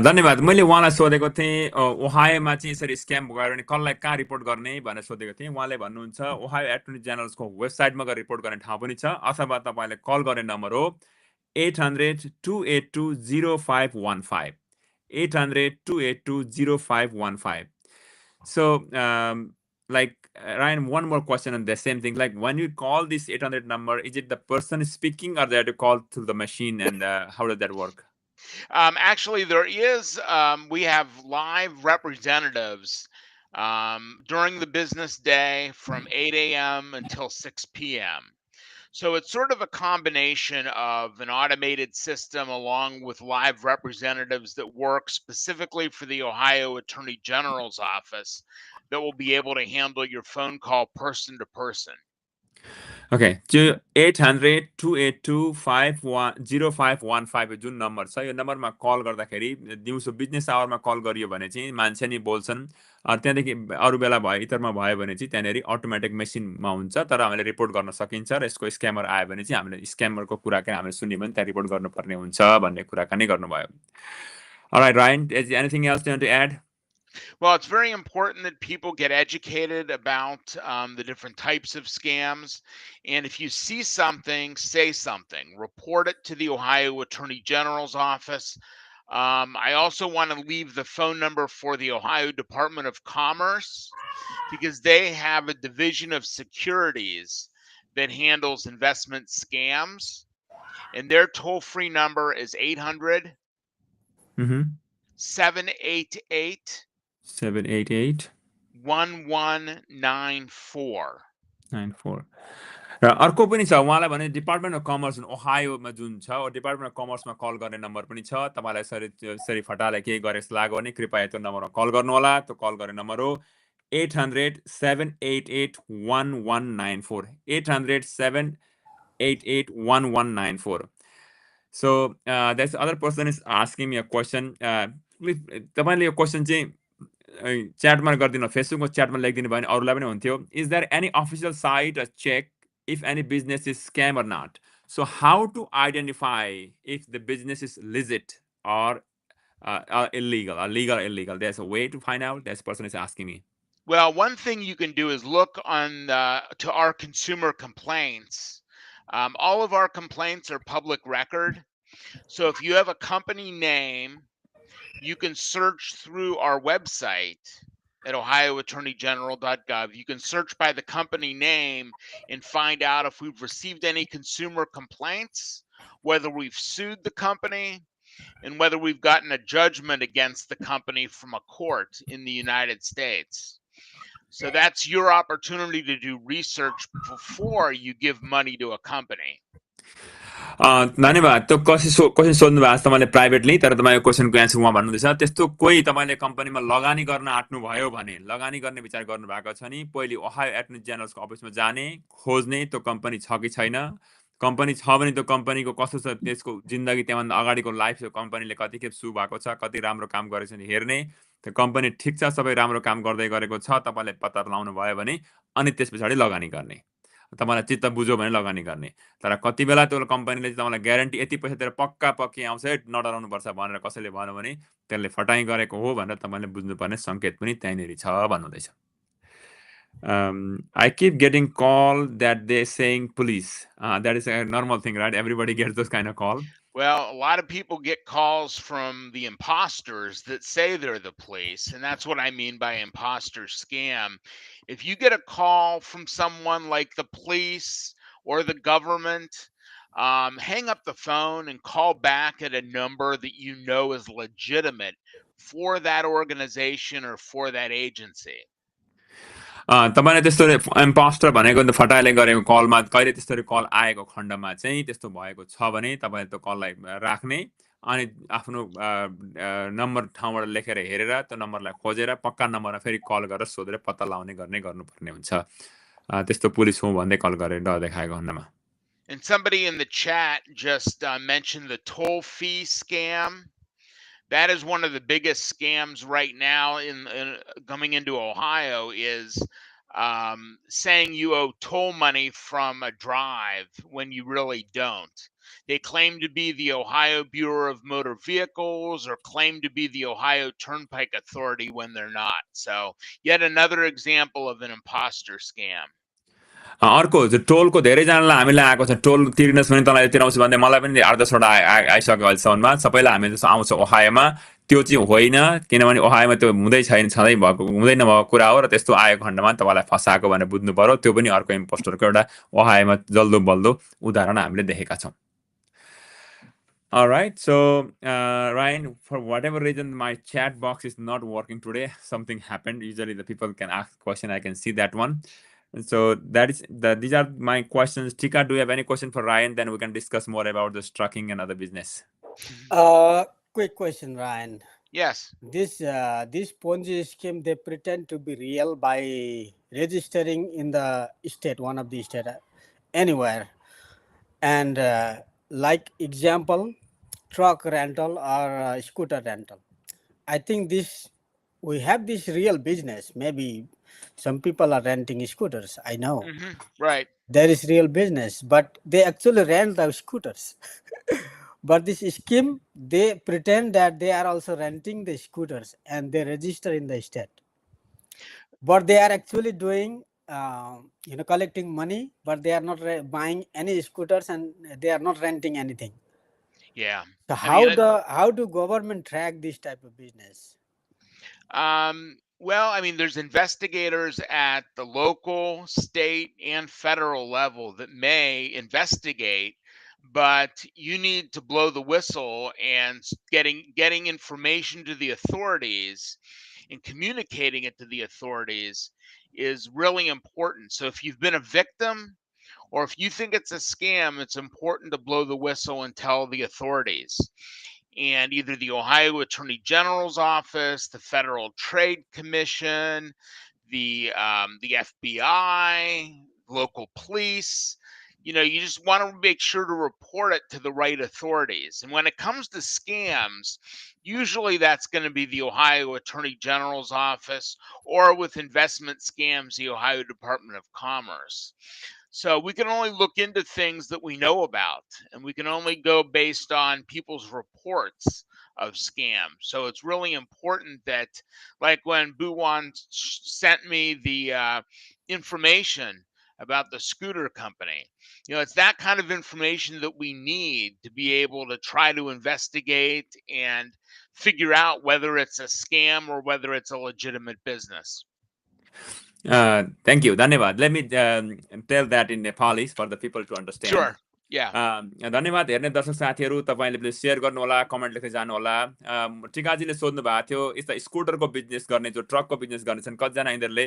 धन्यवाद मैले उहाँलाई सोधेको थिएँ ओहायोमा चाहिँ यसरी scam गयो भने कसलाई कहाँ रिपोर्ट गर्ने भनेर सोधेको थिएँ उहाँले भन्नुहुन्छ ओहायो एटर्नी जेनरल्सको वेबसाइटमा गएर रिपोर्ट गर्ने ठाउँ पनि छ अथवा तपाईँले कल गर्ने नम्बर हो 800-282-0515 800-282-0515 so like Ryan, one more question on the same thing. Like when you call this 800 number, is it the person speaking or they have to call through the machine and how does that work? Actually, there is, we have live representatives during the business day from 8 a.m. until 6 p.m. So it's sort of a combination of an automated system along with live representatives that work specifically for the Ohio Attorney General's office that will be able to handle your phone call person to person. Okay, 800-282-0515 Jun number छ यो नम्बरमा कल गर्दाखेरि दिउँसो business आवरमा कल गरियो भने चाहिँ मान्छे नि बोल्छन् त्यहाँदेखि अरू बेला भयो इतरमा भयो भने चाहिँ त्यहाँनिर अटोमेटिक मेसिनमा हुन्छ तर हामीले रिपोर्ट गर्न सकिन्छ र यसको स्क्यामर आयो भने चाहिँ हामीले स्क्यामरको कुराकानी हामीले सुन्यो भने त्यहाँ रिपोर्ट गर्नुपर्ने हुन्छ भन्ने कुराकानी गर्नुभयो Alright, Ryan, is there anything else you want to add? Well, it's very important that people get educated about the different types of scams. And if you see something, say something. Report it to the Ohio Attorney General's office. I also want to leave the phone number for the Ohio Department of Commerce because they have a division of securities that handles investment scams. And their toll-free number is 800 788 1194 र अर्को पनि छ उहाँलाई भने department of commerce ओहायोमा जुन छ department of कमर्समा कल गर्ने number पनि छ तपाईँलाई यसरी फटाले केही गरे जस्तो लाग्यो भने कृपया त्यो नम्बरमा कल गर्नु होला त्यो कल गर्ने नम्बर हो 800-788-1194 800-788-1194 So that's other person is asking me a question. तपाईँले यो क्वेसन चाहिँ च्याटमा गरिदिनु फेसबुकको च्याटमा लेखिदिनु भयो भने अरूलाई पनि हुन्थ्यो is there any official site a check if any business is scam or not. So how to identify if the business is legit or illegal, or legal or illegal? There's a way to find out. This person is asking me. Well, one thing you can do is look on to our consumer complaints. All of our complaints are public record. So if you have a company name, you can search through our website at ohioattorneygeneral.gov. You can search by the company name and find out if we've received any consumer complaints, whether we've sued the company, and whether we've gotten a judgment against the company from a court in the United States. So that's your opportunity to do research before you give money to a company. धन्यवाद। त्यो question सोध्नु भएको छ तपाईँले privately, तर तपाईँको क्वेसनको answer उहाँ भन्नुहुँदैछ त्यस्तो कोही तपाईँले कम्पनीमा लगानी गर्न आँट्नुभयो भने, लगानी गर्ने विचार गर्नुभएको छ नि, पहिले ओहायो एटर्नी जेनरलको अफिसमा जाने, खोज्ने त्यो कम्पनी छ कि छैन, कम्पनी छ भने त्यो कम्पनीको कस्तो छ, त्यसको जिन्दगी त्यहाँभन्दा अगाडिको लाइफ त्यो कम्पनीले कतिखेप सु भएको छ, कति राम्रो काम गरेको छ नि हेर्ने, त्यो कम्पनी ठिक छ, सबै राम्रो काम गर्दै गरेको छ, तपाईँले पत्ता लगाउनु भयो भने अनि त्यस पछाडि लगानी गर्ने, तपाईँलाई चित्त बुझ्यो भने लगानी गर्ने। तर कति बेला त्यो कम्पनीले तपाईँलाई ग्यारेन्टी यति पैसा दिएर पक्का पक्की आउँछ है नडराउनुपर्छ भनेर कसैले भन्यो भने त्यसले फटाइ गरेको हो भनेर तपाईँले बुझ्नुपर्ने सङ्केत पनि त्यहीँनिर छ भन्नुहुँदैछ। I keep getting call that they saying police. That is a normal thing, right? Everybody gets those kind of call. Well, a lot of people get calls from the imposters that say they're the police, and that's what I mean by imposter scam. If you get a call from someone like the police or the government, hang up the phone and call back at a number that you know is legitimate for that organization or for that agency. तपाईँले त्यस्तो impostor भनेको फटाइले गरेको कलमा कहिले त्यस्तो कल आएको खण्डमा चाहिँ त्यस्तो भएको छ भने तपाईँले त्यो कललाई राख्ने अनि आफ्नो नम्बर ठाउँबाट लेखेर हेरेर त्यो नम्बरलाई खोजेर पक्का नम्बरमा फेरि कल गरेर सोधेर पत्ता लगाउने गर्नुपर्ने हुन्छ। त्यस्तो पुलिस हो भन्दै कल गरेर डर देखाएको खण्डमा। And somebody in the chat just mentioned the toll fee scam. That is one of the biggest scams right now in coming into Ohio is saying you owe toll money from a drive when you really don't. They claim to be the Ohio Bureau of Motor Vehicles or claim to be the Ohio Turnpike Authority when they're not. So yet another example of an imposter scam. अर्को टोलको धेरैजनालाई हामीलाई आएको छ, toll तिर्नुहोस् भने तँलाई तिराउँछु भन्दै मलाई पनि 8-10वटा आइसक्यो अहिलेसम्ममा। सबैलाई हामी जस्तो आउँछ ओहायोमा, त्यो चाहिँ होइन, किनभने ओहायोमा त्यो हुँदै छैन, हुँदै नभएको कुरा हो र त्यस्तो आएको खण्डमा तपाईँलाई फसाएको भनेर बुझ्नु पर्यो। त्यो पनि अर्को इम्पोस्टरको एउटा ओहायोमा जल्दो बल्दो उदाहरण हामीले देखेका छौँ। All right, so Ryan, for whatever reason, my chat box is not working today. Something happened. Usually the people can ask question, I can see that one. And so these are my questions. Tika, do you have any question for Ryan? Then we can discuss more about this trucking and other business. Quick question, Ryan. Yes. This Ponzi scheme, they pretend to be real by registering in the state, one of the state, anywhere, and like example, truck rental or scooter rental. I think we have this real business. Maybe some people are renting scooters. I know. Right. There is real business, but they actually rent the scooters. But this scheme, they pretend that they are also renting the scooters and they register in the state. But they are actually doing, collecting money, but they are not buying any scooters and they are not renting anything. Yeah. So how do government track this type of business? Well, I mean, there's investigators at the local, state, and federal level that may investigate, but you need to blow the whistle and getting information to the authorities and communicating it to the authorities is really important. So if you've been a victim or if you think it's a scam, it's important to blow the whistle and tell the authorities. And either the Ohio Attorney General's office, the Federal Trade Commission, the FBI, local police, you just want to make sure to report it to the right authorities. And when it comes to scams, usually that's going to be the Ohio Attorney General's office, or with investment scams, the Ohio Department of Commerce. So we can only look into things that we know about, and we can only go based on people's reports of scams. So it's really important that, like when Buwan sent me the information about the scooter company. It's that kind of information that we need to be able to try to investigate and figure out whether it's a scam or whether it's a legitimate business. Thank you. धन्यवाद. Let me tell that in Nepali for the people to understand. Sure. Yeah. धन्यवाद हेर्ने दर्शक साथीहरू, तपाईँले please share गर्नुहोला, comment लेख्दै जानुहोला। टिकाजीले सोध्नु भएको थियो यस्ता स्कुटरको बिजनेस गर्ने, जो ट्रकको बिजनेस गर्ने छन्, कतिजना यिनीहरूले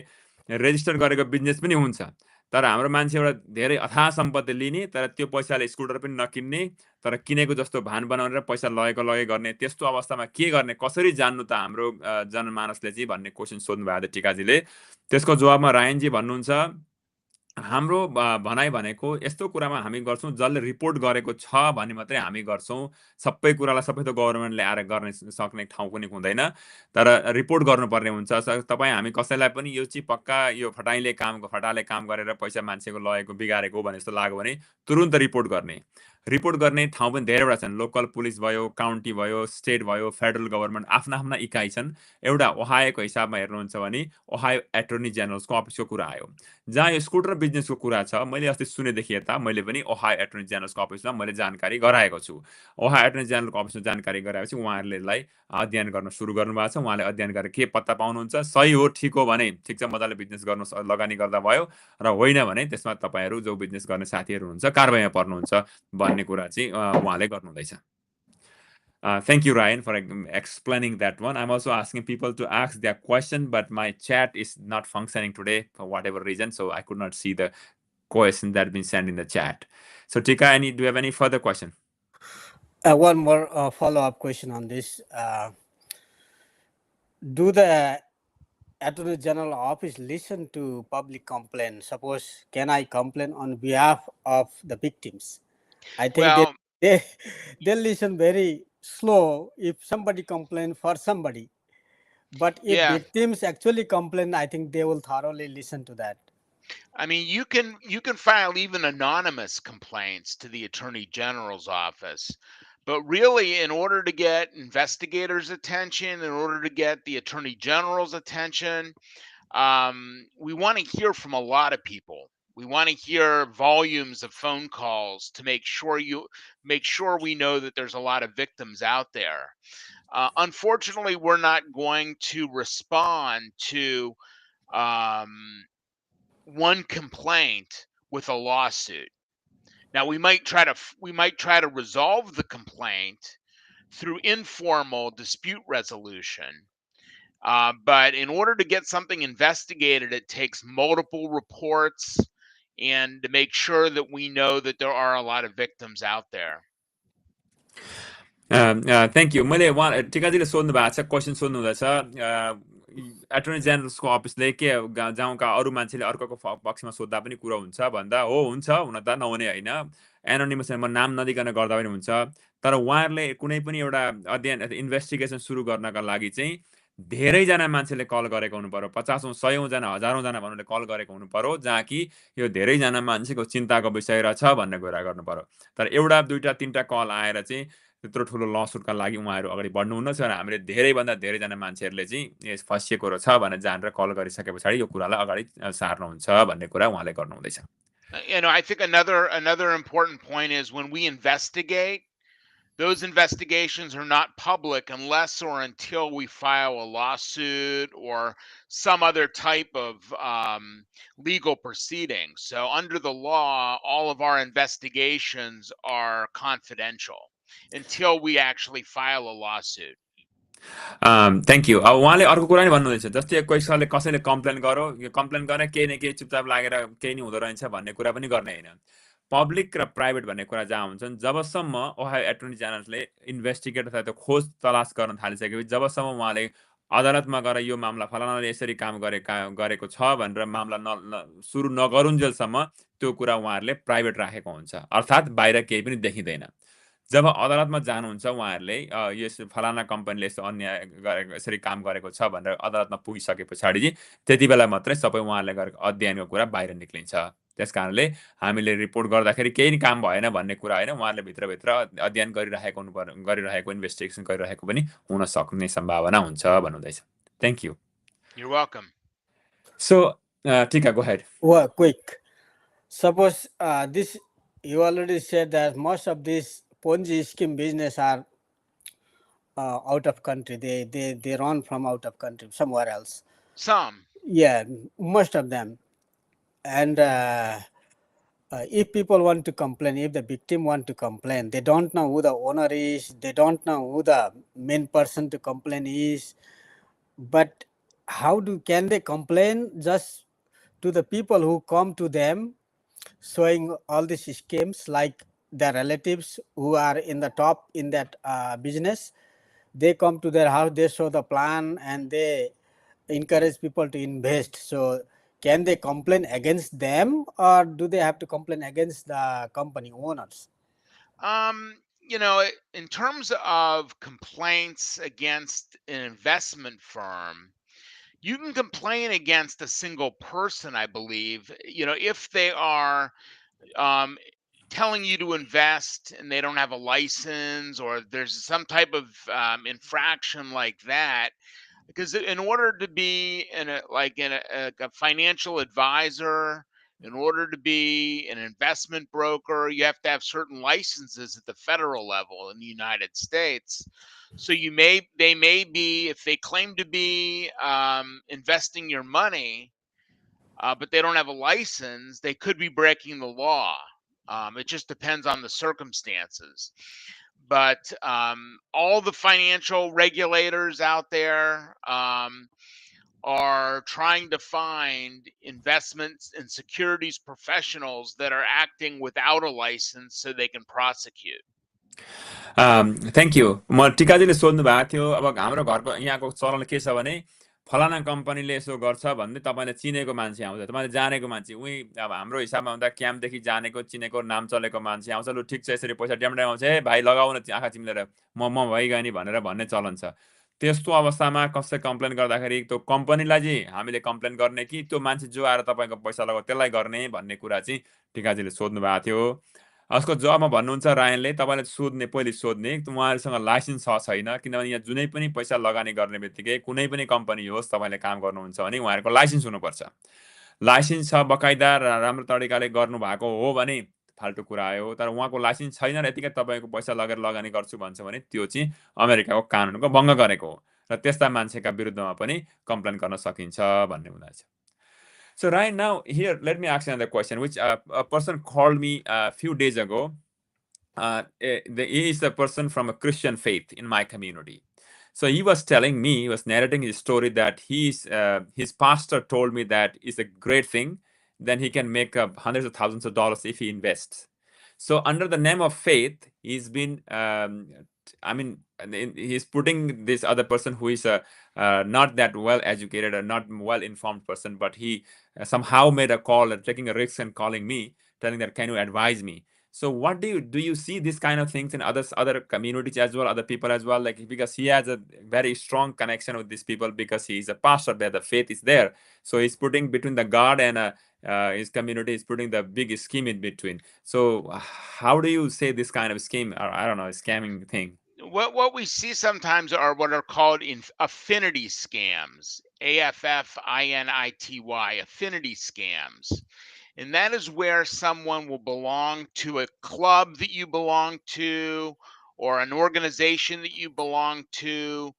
रेजिस्टर गरेको बिजनेस पनि हुन्छ, तर हाम्रो मान्छे एउटा धेरै अथाह सम्पत्ति लिने, तर त्यो पैसाले स्कुटर पनि नकिन्ने, तर किनेको जस्तो भान बनाउने र पैसा लगे गर्ने, त्यस्तो अवस्थामा के गर्ने, कसरी जान्नु त हाम्रो जनमानसले चाहिँ भन्ने क्वेसन सोध्नु भएको थियो टिकाजीले। त्यसको जवाबमा रायनजी भन्नुहुन्छ, हाम्रो भनाइ भनेको यस्तो कुरामा हामी गर्छौँ जसले रिपोर्ट गरेको छ भने मात्रै हामी गर्छौँ। सबै कुरालाई सबै त गभर्नमेन्टले आएर गर्ने सक्ने ठाउँ पनि हुँदैन, तर रिपोर्ट गर्नुपर्ने हुन्छ। तपाईँ हामी कसैलाई पनि यो चाहिँ पक्का यो फटाले काम गरेर पैसा मान्छेको लगेको बिगारेको भने जस्तो लाग्यो भने तुरुन्त रिपोर्ट गर्ने ठाउँ पनि धेरैवटा छन्। लोकल पुलिस भयो, काउन्टी भयो, स्टेट भयो, फेडरल गभर्नमेन्ट, आफ्ना इकाइ छन्। एउटा ओहायोको हिसाबमा हेर्नुहुन्छ भने ओहायो एटर्नी जेनरलको अफिसको कुरा आयो, जहाँ यो स्कुटर बिजनेसको कुरा छ। मैले अस्ति सुनेदेखि यता मैले पनि ओहायो एटर्नी जेनरलको अफिसमा मैले जानकारी गराएको छु। ओहायो एटर्नी जेनरलको अफिसमा जानकारी गराएपछि उहाँहरूले यसलाई अध्ययन गर्न सुरु गर्नुभएको छ। उहाँले अध्ययन गरेर के पत्ता पाउनुहुन्छ, सही हो ठिक हो भने ठिक छ, मजाले बिजनेस गर्नु लगानी गर्दा भयो, र होइन भने त्यसमा तपाईँहरू जो बिजनेस गर्ने साथीहरू हुनुहुन्छ कारबाहीमा पर्नुहुन्छ भन्ने कुरा चाहिँ उहाँले गर्नुहुँदैछ। Thank you, Ryan, for explaining that one. I'm also asking people to ask their question, but my chat is not functioning today for whatever reason, so I could not see the question that has been sent in the chat. So, Tika, do you have any further question? One more follow-up question on this. Do the Attorney General Office listen to public complaint? Suppose, can I complain on behalf of the victims? I think they listen very slow if somebody complain for somebody, but if victims actually complain, I think they will thoroughly listen to that. I mean, you can file even anonymous complaints to the Attorney General's office, but really, in order to get investigators' attention, in order to get the Attorney General's attention, we want to hear from a lot of people. We want to hear volumes of phone calls to make sure we know that there's a lot of victims out there. Unfortunately, we're not going to respond to one complaint with a lawsuit. Now, we might try to resolve the complaint through informal dispute resolution. But in order to get something investigated, it takes multiple reports and to make sure that we know that there are a lot of victims out there. Thank you. मैले टिकाजीले सोध्नु भएको छ, question सोध्नु हुँदैछ, attorney जेनरलको अफिसले के गाउँका अरू मान्छेले अर्कोको पक्षमा सोद्धा पनि कुरा हुन्छ भन्दा हो, हुन्छ, हुन त नहुने होइन, एनोनिमसमा नाम नदिकन गर्दा पनि हुन्छ। तर उहाँहरूले कुनै पनि एउटा अध्ययन इन्भेस्टिगेसन सुरु गर्नका लागि चाहिँ धेरैजना मान्छेले कल गरेको हुनु पर्यो, 50औं 100औं जना 1000औं जना भन्नुले कल गरेको हुनु पर्यो, जहाँ कि यो धेरैजना मान्छेको चिन्ताको विषय रहेछ भन्ने कुरा गर्नु पर्यो। तर एउटा दुईटा तीनटा कल आएर चाहिँ त्यत्रो ठुलो लसुटका लागि उहाँहरू अगाडि बढ्नुहुन्न छ, र हामीले धेरैभन्दा धेरैजना मान्छेहरूले चाहिँ फसिएको रहेछ भनेर जानेर कल गरिसके पछाडि यो कुरालाई अगाडि सार्नुहुन्छ भन्ने कुरा उहाँले गर्नुहुँदैछ। I think another important point is when we investigate, those investigations are not public unless or until we file a lawsuit or some other type of legal proceeding. So under the law, all of our investigations are confidential until we actually file a lawsuit. Thank you. उहाँले अर्को कुरा नि भन्नुहुँदैछ, जस्तै कसैले complain गरो, यो complain गर्ने केही न केही चुपचाप लागेर केही नि हुँदो रहेछ भन्ने कुरा पनि गर्ने होइन। पब्लिक र प्राइभेट भन्ने कुरा जहाँ हुन्छन्, जबसम्म ओहायो एटर्नी जेनरलले इन्भेस्टिगेट अथवा त्यो खोज तलास गर्न थालिसकेपछि जबसम्म उहाँले अदालतमा गएर यो मामला फलानाले यसरी काम गरेको छ भनेर मामला सुरु नगरुन्जेलसम्म त्यो कुरा उहाँहरूले प्राइभेट राखेको हुन्छ, अर्थात् बाहिर केही पनि देखिँदैन। जब अदालतमा जानुहुन्छ उहाँहरूले यस फलाना कम्पनीले यस्तो अन्याय यसरी काम गरेको छ भनेर अदालतमा पुगिसके पछाडि चाहिँ त्यति बेला मात्रै सबै उहाँहरूले गरेको अध्ययनको कुरा बाहिर निक्लिन्छ। त्यस कारणले हामीले रिपोर्ट गर्दाखेरि केही काम भएन भन्ने कुरा होइन, उहाँहरूले भित्रभित्र अध्ययन गरिरहेको इन्भेस्टिगेसन गरिरहेको पनि हुन सक्ने सम्भावना हुन्छ भन्नुहुँदैछ। Thank you. You're welcome. So, Tika, go ahead. Well, quick. suppose this, you already said that most of these Ponzi scheme business are out of country. They run from out of country somewhere else. Some. Yeah, most of them. And if people want to complain, if the victim want to complain, they don't know who the owner is. They don't know who the main person to complain is. But how can they complain just to the people who come to them, showing all these schemes, like their relatives who are in the top in that business? They come to their house, they show the plan, and they encourage people to invest. So can they complain against them, or do they have to complain against the company owners? You know, in terms of complaints against an investment firm, you can complain against a single person, I believe, you know, if they are um, telling you to invest and they don't have a license, or there's some type of infraction like that. Because in order to be a financial advisor, in order to be an investment broker, you have to have certain licenses at the federal level in the United States. So they may be, if they claim to be investing your money, but they don't have a license, they could be breaking the law. It just depends on the circumstances. But all the financial regulators out there are trying to find investments and securities professionals that are acting without a license so they can prosecute. Thank you. म टिकाजीले सोध्नु भएको थियो, अब हाम्रो घरको यहाँको चलन के छ भने फलाना कम्पनीले यसो गर्छ भन्ने तपाईँले चिनेको मान्छे आउँछ, तपाईँले जानेको मान्छे, उही अब हाम्रो हिसाबमा हुँदा क्याम्पदेखि जानेको चिनेको नाम चलेको मान्छे आउँछ, लु ठिक छ यसरी पैसा ड्यामड्याम आउँछ, हे भाइ लगाउ न आँखा चिम्लेर म भइगयो नि भनेर भन्ने चलन छ। त्यस्तो अवस्थामा कसै कम्प्लेन गर्दाखेरि त्यो कम्पनीलाई चाहिँ हामीले कम्प्लेन गर्ने कि त्यो मान्छे जो आएर तपाईँको पैसा लगायो त्यसलाई गर्ने भन्ने कुरा चाहिँ टिकाजीले सोध्नु भएको थियो। उसको जवाबमा भन्नुहुन्छ रायनले, तपाईँले सोध्ने पहिले सोध्ने उहाँहरूसँग लाइसेन्स छ छैन, किनभने यहाँ जुनै पनि पैसा लगानी गर्ने बित्तिकै कुनै पनि कम्पनी होस् तपाईँले काम गर्नुहुन्छ भने उहाँहरूको लाइसेन्स हुनुपर्छ। लाइसेन्स छ बकाइदा राम्रो तरिकाले गर्नुभएको हो भने फाल्टु कुरा आयो, तर उहाँको लाइसेन्स छैन र यतिकै तपाईँको पैसा लगेर लगानी गर्छु भन्छ भने त्यो चाहिँ अमेरिकाको कानुनको भङ्ग गरेको हो र त्यस्ता मान्छेका विरुद्धमा पनि कम्प्लेन गर्न सकिन्छ भन्ने हुँदैछ। So right now here, let me ask you another question, which a person called me a few days ago. He is a person from a Christian faith in my community. So he was telling me, he was narrating his story that his pastor told me that it's a great thing. Then he can make hundreds of thousands of dollars if he invests. So under the name of faith, he's been, he's putting this other person who is not that well educated or not well informed person, but he somehow made a call and taking a risk and calling me, telling that, can you advise me? So what do you see these kind of things in other communities as well, other people as well? Like, because he has a very strong connection with these people because he's a pastor there, the faith is there. So he's putting between the God and his community is putting the big scheme in between. So how do you say this kind of scheme, or I don't know, scamming thing? What we see sometimes are what are called affinity scams, AFFINITY, affinity scams. And that is where someone will belong to a club that you belong to, or an organization that you belong to,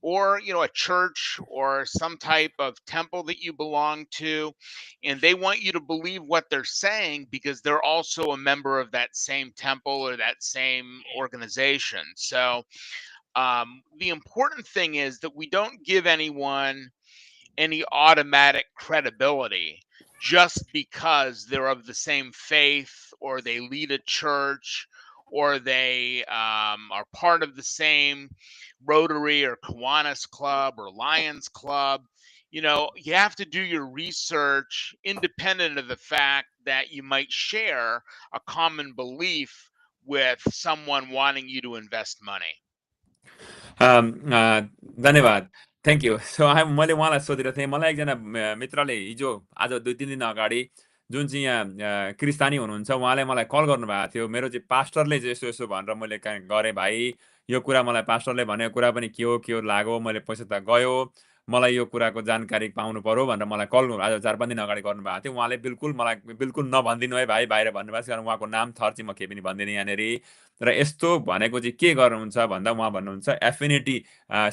or a church or some type of temple that you belong to, and they want you to believe what they're saying because they're also a member of that same temple or that same organization. So the important thing is that we don't give anyone any automatic credibility just because they're of the same faith, or they lead a church, or they are part of the same Rotary or Kiwanis Club or Lions Club. You have to do your research independent of the fact that you might share a common belief with someone wanting you to invest money. धन्यवाद, thank you. सो मैले उहाँलाई सोधेको थिएँ, मलाई एकजना मित्रले हिजो आज 2-3 दिन अगाडि जुन चाहिँ यहाँ क्रिस्तानी हुनुहुन्छ उहाँले मलाई कल गर्नुभएको थियो। मेरो चाहिँ पास्टरले चाहिँ यसो भनेर मैले गरेँ भाइ, यो कुरा मलाई पास्टरले भनेको कुरा पनि के हो लाग्यो, मैले पैसा त गयो, मलाई यो कुराको जानकारी पाउनु पर्यो भनेर मलाई कल आज 4-5 दिन अगाडि गर्नुभएको थियो। उहाँले मलाई बिल्कुल नभनिदिनु है भाइ बाहिर भन्नुभएको छ, कारण उहाँको नाम थर चाहिँ म केही पनि भन्दिनँ यहाँनिर। र यस्तो भनेको चाहिँ के गर्नुहुन्छ भन्दा उहाँ भन्नुहुन्छ एफिनिटी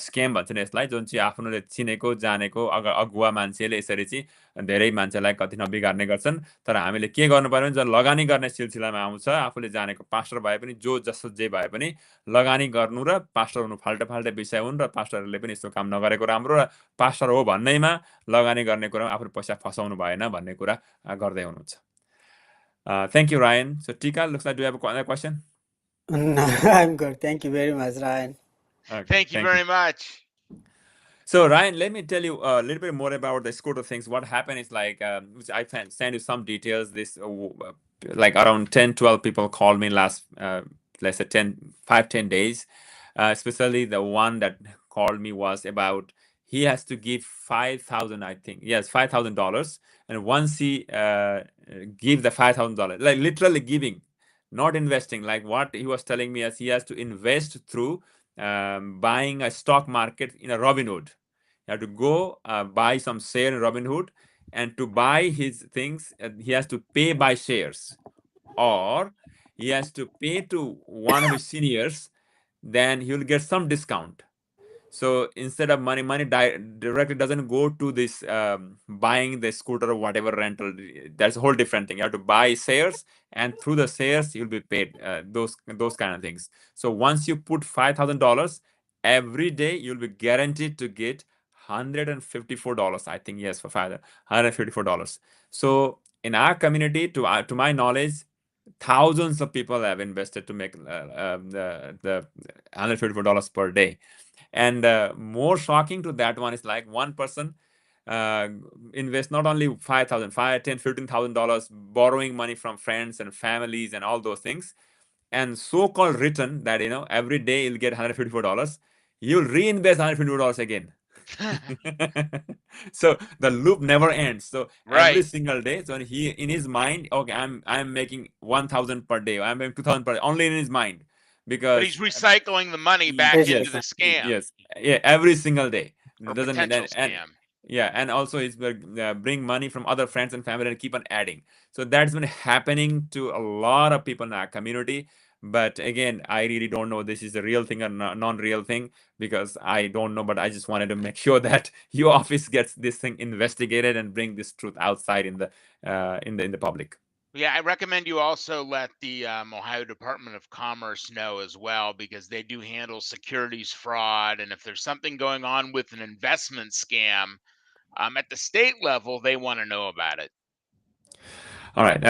स्क्याम भन्छ नि यसलाई, जुन चाहिँ आफ्नोले चिनेको जानेको अगुवा मान्छेले यसरी चाहिँ धेरै मान्छेलाई कति नबिगार्ने गर्छन्। तर हामीले के गर्नु पर्यो भने जब लगानी गर्ने सिलसिलामा आउँछ, आफूले जानेको पास्टर भए पनि जो जस्तो जे भए पनि लगानी गर्नु र पास्टर हुनु फाल्टै फाल्टै विषय हुन्, र पास्टरहरूले पनि यस्तो काम नगरेको राम्रो, र पास्टर हो भन्दैमा लगानी गर्ने कुरामा आफूले पैसा फसाउनु भएन भन्ने कुरा गर्दै हुनुहुन्छ। Thank you, Ryan. So, Tika, looks like do you have another question? No, I'm good. Thank you very much, Ryan. Okay, Thank you very much. So, Ryan, let me tell you a little bit more about the scooter things. What happened is like, which I send you some details. This, like around 10, 12 people called me last, let's say 5-10 days. Especially the one that called me was about, he has to give 5,000, I think. Yes, $5,000. And once he give the $5,000, like literally giving, not investing, like what he was telling me as he has to invest through buying a stock market in a Robinhood. You have to go buy some share in Robinhood, and to buy his things, he has to pay by shares, or he has to pay to one of his seniors, then he will get some discount. So instead of money directly doesn't go to this buying the scooter or whatever rental. That's a whole different thing. You have to buy shares, and through the shares you'll be paid those kind of things. So once you put $5,000, every day you'll be guaranteed to get $154. I think, yes, for $154. So in our community, to my knowledge, thousands of people have invested to make the $154 per day. And more shocking to that one is like one person invest not only $5,000, $5,000, $10,000, $15,000 borrowing money from friends and families and all those things, and so-called written that every day you'll get $154, you'll reinvest $154 again. So the loop never ends. So every single day, so he in his mind, okay, I'm making 1,000 per day, I'm making 2,000 per day, only in his mind, because but he's recycling the money back into the scam. Yes, yeah, every single day. Or Doesn't mean potential and, scam. yeah, and also he's bring money from other friends and family and keep on adding. So that's been happening to a lot of people in our community. But again, I really don't know this is a real thing or non-real thing, because I don't know. But I just wanted to make sure that your office gets this thing investigated and bring this truth outside in the public. Yeah, I recommend you also let the Ohio Department of Commerce know as well, because they do handle securities fraud. And if there's something going on with an investment scam at the state level, they want to know about it. All right.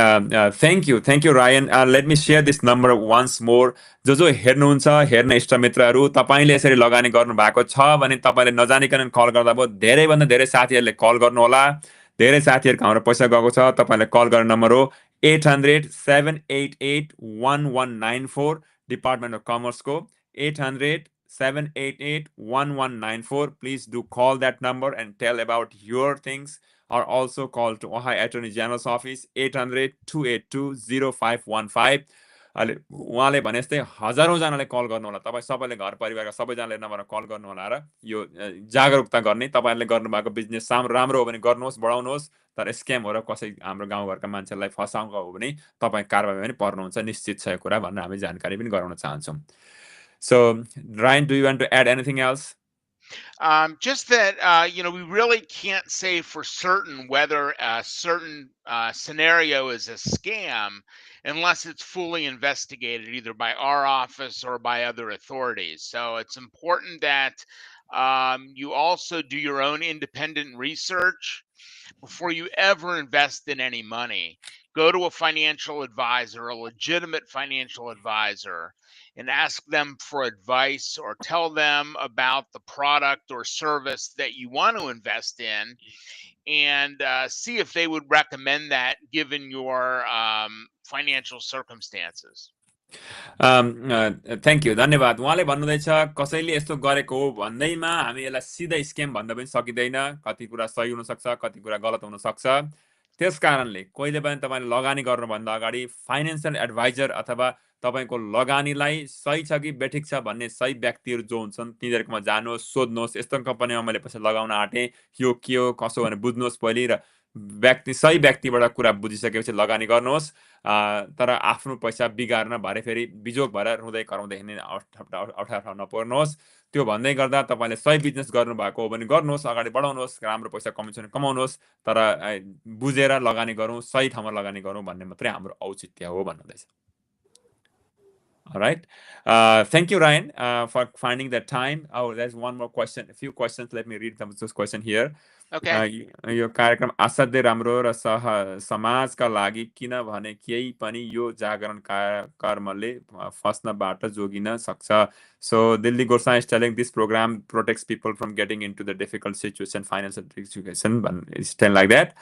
Thank you, Ryan. Let me share this number once more. जो हेर्नुहुन्छ, हेर्ने इष्टमित्रहरू, तपाईले यसरी लगानी गर्नु भएको छ भने तपाईले नजानिकन कल गर्दा भयो। धेरैभन्दा धेरै साथीहरूले कल गर्नु होला। धेरै साथीहरुको हाम्रो पैसा गएको छ। तपाईले कल गर्ने नम्बर हो 800-788-1194, डिपार्टमेन्ट अफ कमर्स को 800-788-1194. Please do call that number and tell about your things. Or also call to Ohio Attorney General's office 800-282-0515. उहाँले भने जस्तै हजारौं जनाले कल गर्नु होला। तपाई सबैले घर परिवारका सबैजनाले नम्बरमा कल गर्नु होला र यो जागरुकता गर्ने, तपाईहरुले गर्नुभएको बिजनेस राम्रो हो भने गर्नुहोस्, बढाउनुहोस्। तर स्क्याम हो र कसै हाम्रो गाउँघरका मान्छेलाई फसाउनको हो भने तपाई कारबाही पनि पर्नुहुन्छ, निश्चित छ यो कुरा भनेर हामी जानकारी पनि गराउन चाहन्छौं। So, Ryan, do you want to add anything else? Just that, we really can't say for certain whether a certain scenario is a scam unless it's fully investigated either by our office or by other authorities. So it's important that you also do your own independent research before you ever invest in any money. Go to a financial advisor, a legitimate financial advisor, and ask them for advice or tell them about the product or service that you want to invest in, and see if they would recommend that given your financial circumstances. Thank you. धन्यवाद। उहाँले भन्नुहुँदैछ कसैले यस्तो गरेको हो भन्दैमा हामी यसलाई सिधै स्क्याम भन्न पनि सकिदैन। कति कुरा सही हुन सक्छ, कति कुरा गलत हुन सक्छ। त्यस कारणले कहिले पनि तपाईँले लगानी गर्नुभन्दा अगाडि फाइनेन्सियल एडभाइजर अथवा तपाईँको लगानीलाई सही छ कि बेठिक छ भन्ने सही व्यक्तिहरू जो हुन्छन् तिनीहरूकोमा जानुहोस्, सोध्नुहोस्। यस्तो कम्पनीमा मैले पैसा लगाउन आँटेँ, यो के हो कसो भनेर बुझ्नुहोस् पहिले, र सही व्यक्तिबाट कुरा बुझिसकेपछि लगानी गर्नुहोस्। तर आफ्नो पैसा बिगार्न भरे फेरि बिजोग भएर रुँदै कराउँदै हिँड्ने अठार नपर्नुहोस्। त्यो भन्दै गर्दा तपाईँले सही बिजनेस गर्नुभएको हो भने गर्नुहोस्, अगाडि बढाउनुहोस्, राम्रो पैसा कमाउँछ भने कमाउनुहोस्, तर बुझेर लगानी गरौँ, सही ठाउँमा लगानी गरौँ भन्ने मात्रै हाम्रो औचित्य हो भन्नुहुँदैछ। All right. Thank you, Ryan, for finding that time. Oh, there's one more question. A few questions. Let me read those question here. Okay. यो कार्यक्रम असाध्यै राम्रो र समाजका लागि, किनभने केही पनि यो जागरण कर्मले फस्नबाट जोगिन सक्छ. So Dilli Gosai is telling this program protects people from getting into the difficult situation, financial situation, but it's still like that.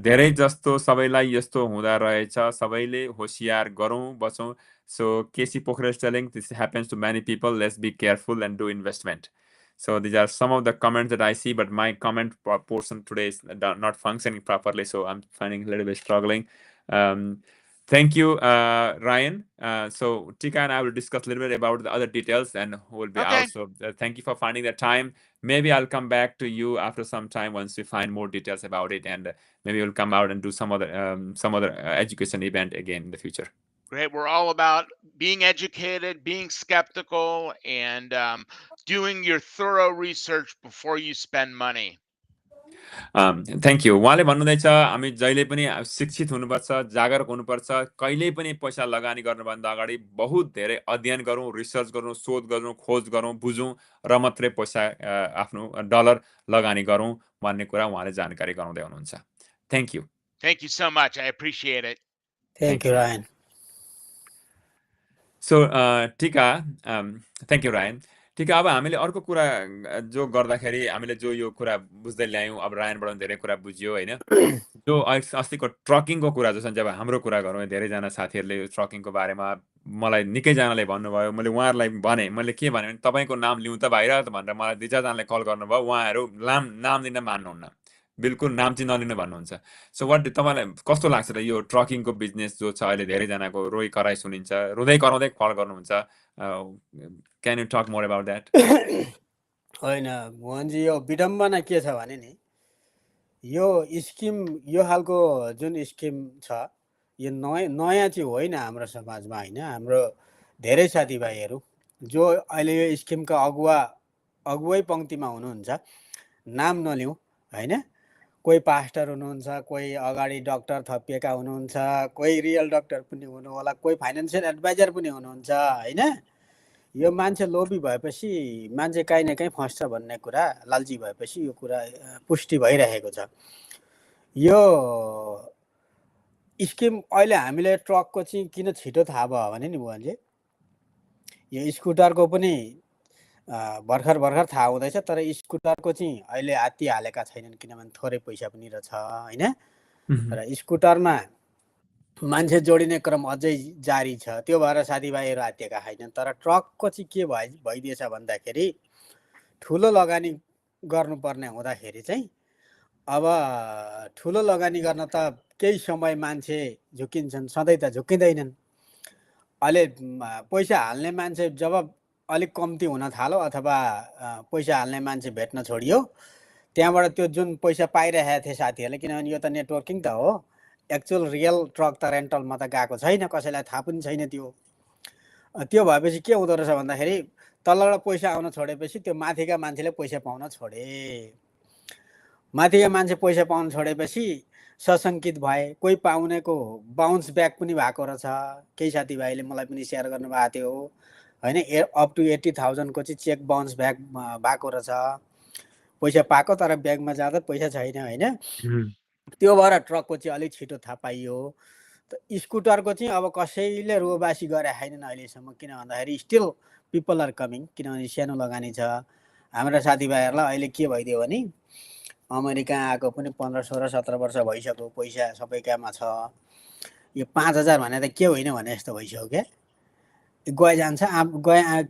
धेरै जस्तो सबैलाई यस्तो हुँदा रहेछ, सबैले होशियार गरौँ बचौँ. So Casey Pokhara is telling this happens to many people. Let's be careful and do investment. So these are some of the comments that I see, but my comment portion today is not functioning properly, so I'm finding a little bit struggling. Thank you, Ryan. So Tika and I will discuss a little bit about the other details and who will be out. So thank you for finding the time. Maybe I'll come back to you after some time once we find more details about it, and maybe we'll come out and do some other education event again in the future. Great. We're all about being educated, being skeptical, and doing your thorough research before you spend money. Thank you. उहाँले भन्नुहुँदैछ हामी जहिले पनि शिक्षित हुनुपर्छ, जागरुक हुनुपर्छ, कहिल्यै पनि पैसा लगानी गर्नुभन्दा अगाडि बहुत धेरै अध्ययन गरौँ, रिसर्च गरौँ, शोध गरौँ, खोज गरौँ, बुझौँ र मात्रै पैसा आफ्नो डलर लगानी गरौँ भन्ने कुरा उहाँले जानकारी गराउँदै हुनुहुन्छ. Thank you. Thank you so much. I appreciate it. Thank you, Ryan. So टिका, थ्याङ्क यू रायन. ठिक, अब हामीले अर्को कुरा जो गर्दाखेरि हामीले जो यो कुरा बुझ्दै ल्यायौँ, अब रायनबाट धेरै कुरा बुझ्यो होइन. जो अस्तिको ट्रकिङको कुरा जो छ, जब हाम्रो कुरा गरौँ, धेरैजना साथीहरूले ट्रकिङको बारेमा मलाई निकैजनाले भन्नुभयो. मैले उहाँहरूलाई भने, मैले के भने तपाईँको नाम लिउँ त बाहिर भनेर मलाई 2-4जनाले कल गर्नुभयो. उहाँहरू नाम दिन मान्नुहुन्न, बिल्कुल नाम चाहिँ नलिनु भन्नुहुन्छ. सो तपाईँलाई कस्तो लाग्छ र यो ट्रकिङको बिजनेस जो छ अहिले धेरैजनाको रोइ कराइ सुनिन्छ, रुँदै कराउँदै कल गर्नुहुन्छ. क्यान यु टक मोर अबाउट द्याट? होइन मोहनजी, यो विडम्बना के छ भने नि, यो स्किम, यो खालको जुन स्किम छ, यो नयाँ चाहिँ होइन हाम्रो समाजमा होइन. हाम्रो धेरै साथीभाइहरू जो अहिले यो स्किमका अगुवै पङ्क्तिमा हुनुहुन्छ, नाम नलिउँ होइन, कोही पास्टर हुनुहुन्छ, कोही अगाडि डक्टर थपिएका हुनुहुन्छ, कोही रियल डक्टर पनि हुनु होला, कोही फाइनेन्सियल एडभाइजर पनि हुनुहुन्छ होइन. यो मान्छे लोभी भएपछि मान्छे काहीँ न काहीँ फस्छ भन्ने कुरा, लालची भएपछि यो कुरा पुष्टि भइरहेको छ. यो स्किम अहिले हामीले ट्रकको चाहिँ किन छिटो थाहा भयो भने नि बुवाले, यो स्कुटरको पनि भर्खर थाहा हुँदैछ, तर स्कुटरको चाहिँ अहिले हात्ती हालेका छैनन्, किनभने थोरै पैसा पनि रहेछ होइन. र स्कुटरमा मान्छे जोडिने क्रम अझै जारी छ, त्यो भएर साथीभाइहरू हातिएका छैनन्. तर ट्रकको चाहिँ के भइदिएछ भन्दाखेरि, ठुलो लगानी गर्नुपर्ने हुँदाखेरि चाहिँ अब ठुलो लगानी गर्न त केही समय मान्छे झुकिन्छन्, सधैँ त झुकिँदैनन्. अहिले पैसा हाल्ने मान्छे जब अलिक कम्ती हुन थाल्यो अथवा पैसा हाल्ने मान्छे भेट्न छोडियो, त्यहाँबाट त्यो जुन पैसा पाइरहेका थिए साथीहरूले, किनभने यो त नेटवर्किङ त हो, एक्चुअल रियल ट्रक त रेन्टलमा त गएको छैन, कसैलाई थाहा पनि छैन. त्यो भएपछि के हुँदो रहेछ भन्दाखेरि, तलबाट पैसा आउन छोडेपछि त्यो माथिका मान्छेले पैसा पाउन छोडे. माथिका मान्छे पैसा पाउन छोडेपछि सशङ्कित भए, कोही पाउनेको बााउन्स ब्याक पनि भएको रहेछ. केही साथीभाइले मलाई पनि सेयर गर्नुभएको थियो होइन, अप टु 80,000 को चाहिँ चेक बााउन्स ब्याक भएको रहेछ. पैसा पाएको तर ब्यागमा जाँदा पैसा छैन होइन. त्यो भएर ट्रकको चाहिँ अलिक छिटो थाहा पाइयो. त स्कुटरको चाहिँ अब कसैले रोबासी गरे छैनन् अहिलेसम्म, किन भन्दाखेरि स्टिल पिपल आर कमिङ, किनभने सानो लगानी छ. हाम्रा साथीभाइहरूलाई अहिले के भइदियो भने, अमेरिका आएको पनि 15, 16, 17 वर्ष भइसक्यो, पैसा सबैकामा छ. यो 5,000 भने त के होइन भने जस्तो भइसक्यो क्या. गए जान्छ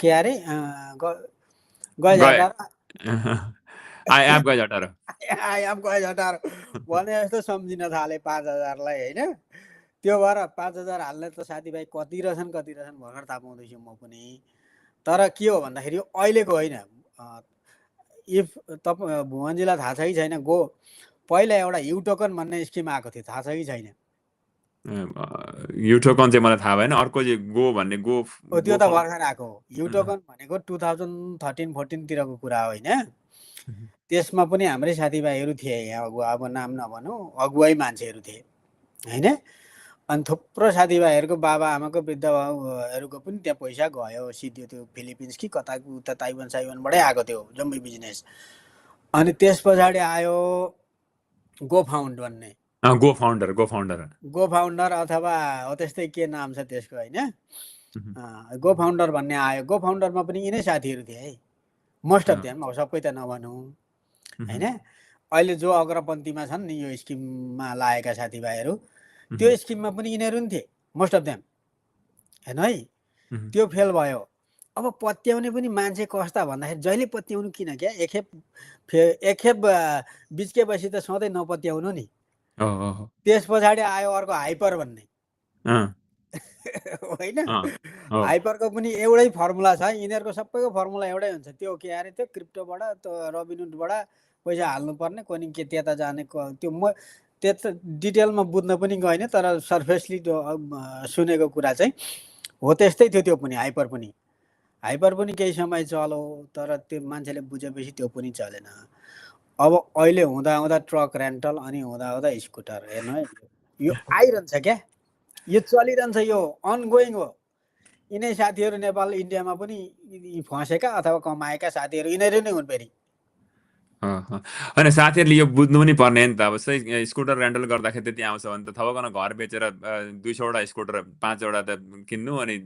के अरे गए झटारो भने जस्तो सम्झिन थाले 5,000लाई होइन। त्यो भएर 5,000 हाल्ने त साथीभाइ कति रहेछन् भर्खर थाहा पाउँदैछु म पनि। तर के हो भन्दाखेरि अहिलेको होइन, इफ तपाईँ भुवनजीलाई थाहा छ कि छैन, पहिला एउटा युटोकन भन्ने स्किम आएको थियो, थाहा छ कि छैन? युटोकन चाहिँ मलाई थाहा भएन, अर्को चाहिँ गो भन्ने त्यो त भर्खर आएको हो। युटोकन भनेको 2013-14तिरको कुरा हो होइन। त्यसमा पनि हाम्रै साथीभाइहरू थिए, यहाँ अब नाम नभनौँ, अगुवाई मान्छेहरू थिए होइन। अनि थुप्रो साथीभाइहरूको बाबाआमाको वृद्ध भाउहरूको पनि त्यहाँ पैसा गयो सिधो, त्यो फिलिपिन्स कि कता उता ताइवानबाटै आएको थियो जम्मै बिजनेस। अनि त्यस पछाडि आयो गो फाउन्ड भन्ने, गो फाउन्डर अथवा हो त्यस्तै के नाम छ त्यसको होइन। गो फाउन्डर भन्ने आयो। गो फाउन्डरमा पनि यिनै साथीहरू थिए है, मोस्ट अफ देम, अब सबै त नभनौँ होइन। अहिले जो अग्रपन्थीमा छन् नि यो स्किममा लागेका साथीभाइहरू, त्यो स्किममा पनि यिनीहरू नि थिए मोस्ट अफ देम होइन है। त्यो फेल भयो। अब पत्याउने पनि मान्छे कस्ता भन्दाखेरि जहिले पत्याउनु किन क्या, एकखेप बिच्केपछि त सधैँ नपत्याउनु नि। त्यस पछाडि आयो अर्को हाइपर भन्ने होइन। हाइपरको पनि एउटै फर्मुला छ, यिनीहरूको सबैको फर्मुला एउटै हुन्छ। त्यो के अरे, त्यो क्रिप्टोबाट, त्यो रबिनहुडबाट पैसा हाल्नुपर्ने, कोनि के त्यता जाने, त्यो म त्यस्तो डिटेलमा बुझ्न पनि गएन, तर सर्फेसली त्यो सुनेको कुरा चाहिँ हो त्यस्तै थियो। त्यो पनि हाइपर पनि केही समय चल्यो, तर त्यो मान्छेले बुझेपछि त्यो पनि चलेन। अब अहिले हुँदा ट्रक रेन्टल, अनि हुँदा स्कुटर, हेर्नु है, यो आइरहन्छ क्या, यो चलिरहन्छ, यो अनगोइङ हो। यिनै साथीहरू नेपाल इन्डियामा पनि फँसेका अथवा कमाएका साथीहरू यिनीहरू नै हुन् फेरि। होइन, साथीहरूले यो बुझ्नु पनि पर्ने नि त। अब सही स्कुटर रेन्टल गर्दाखेरि त्यति आउँछ भने त थपकन घर बेचेर 200वटा स्कुटर 5वटा त किन्नु, अनि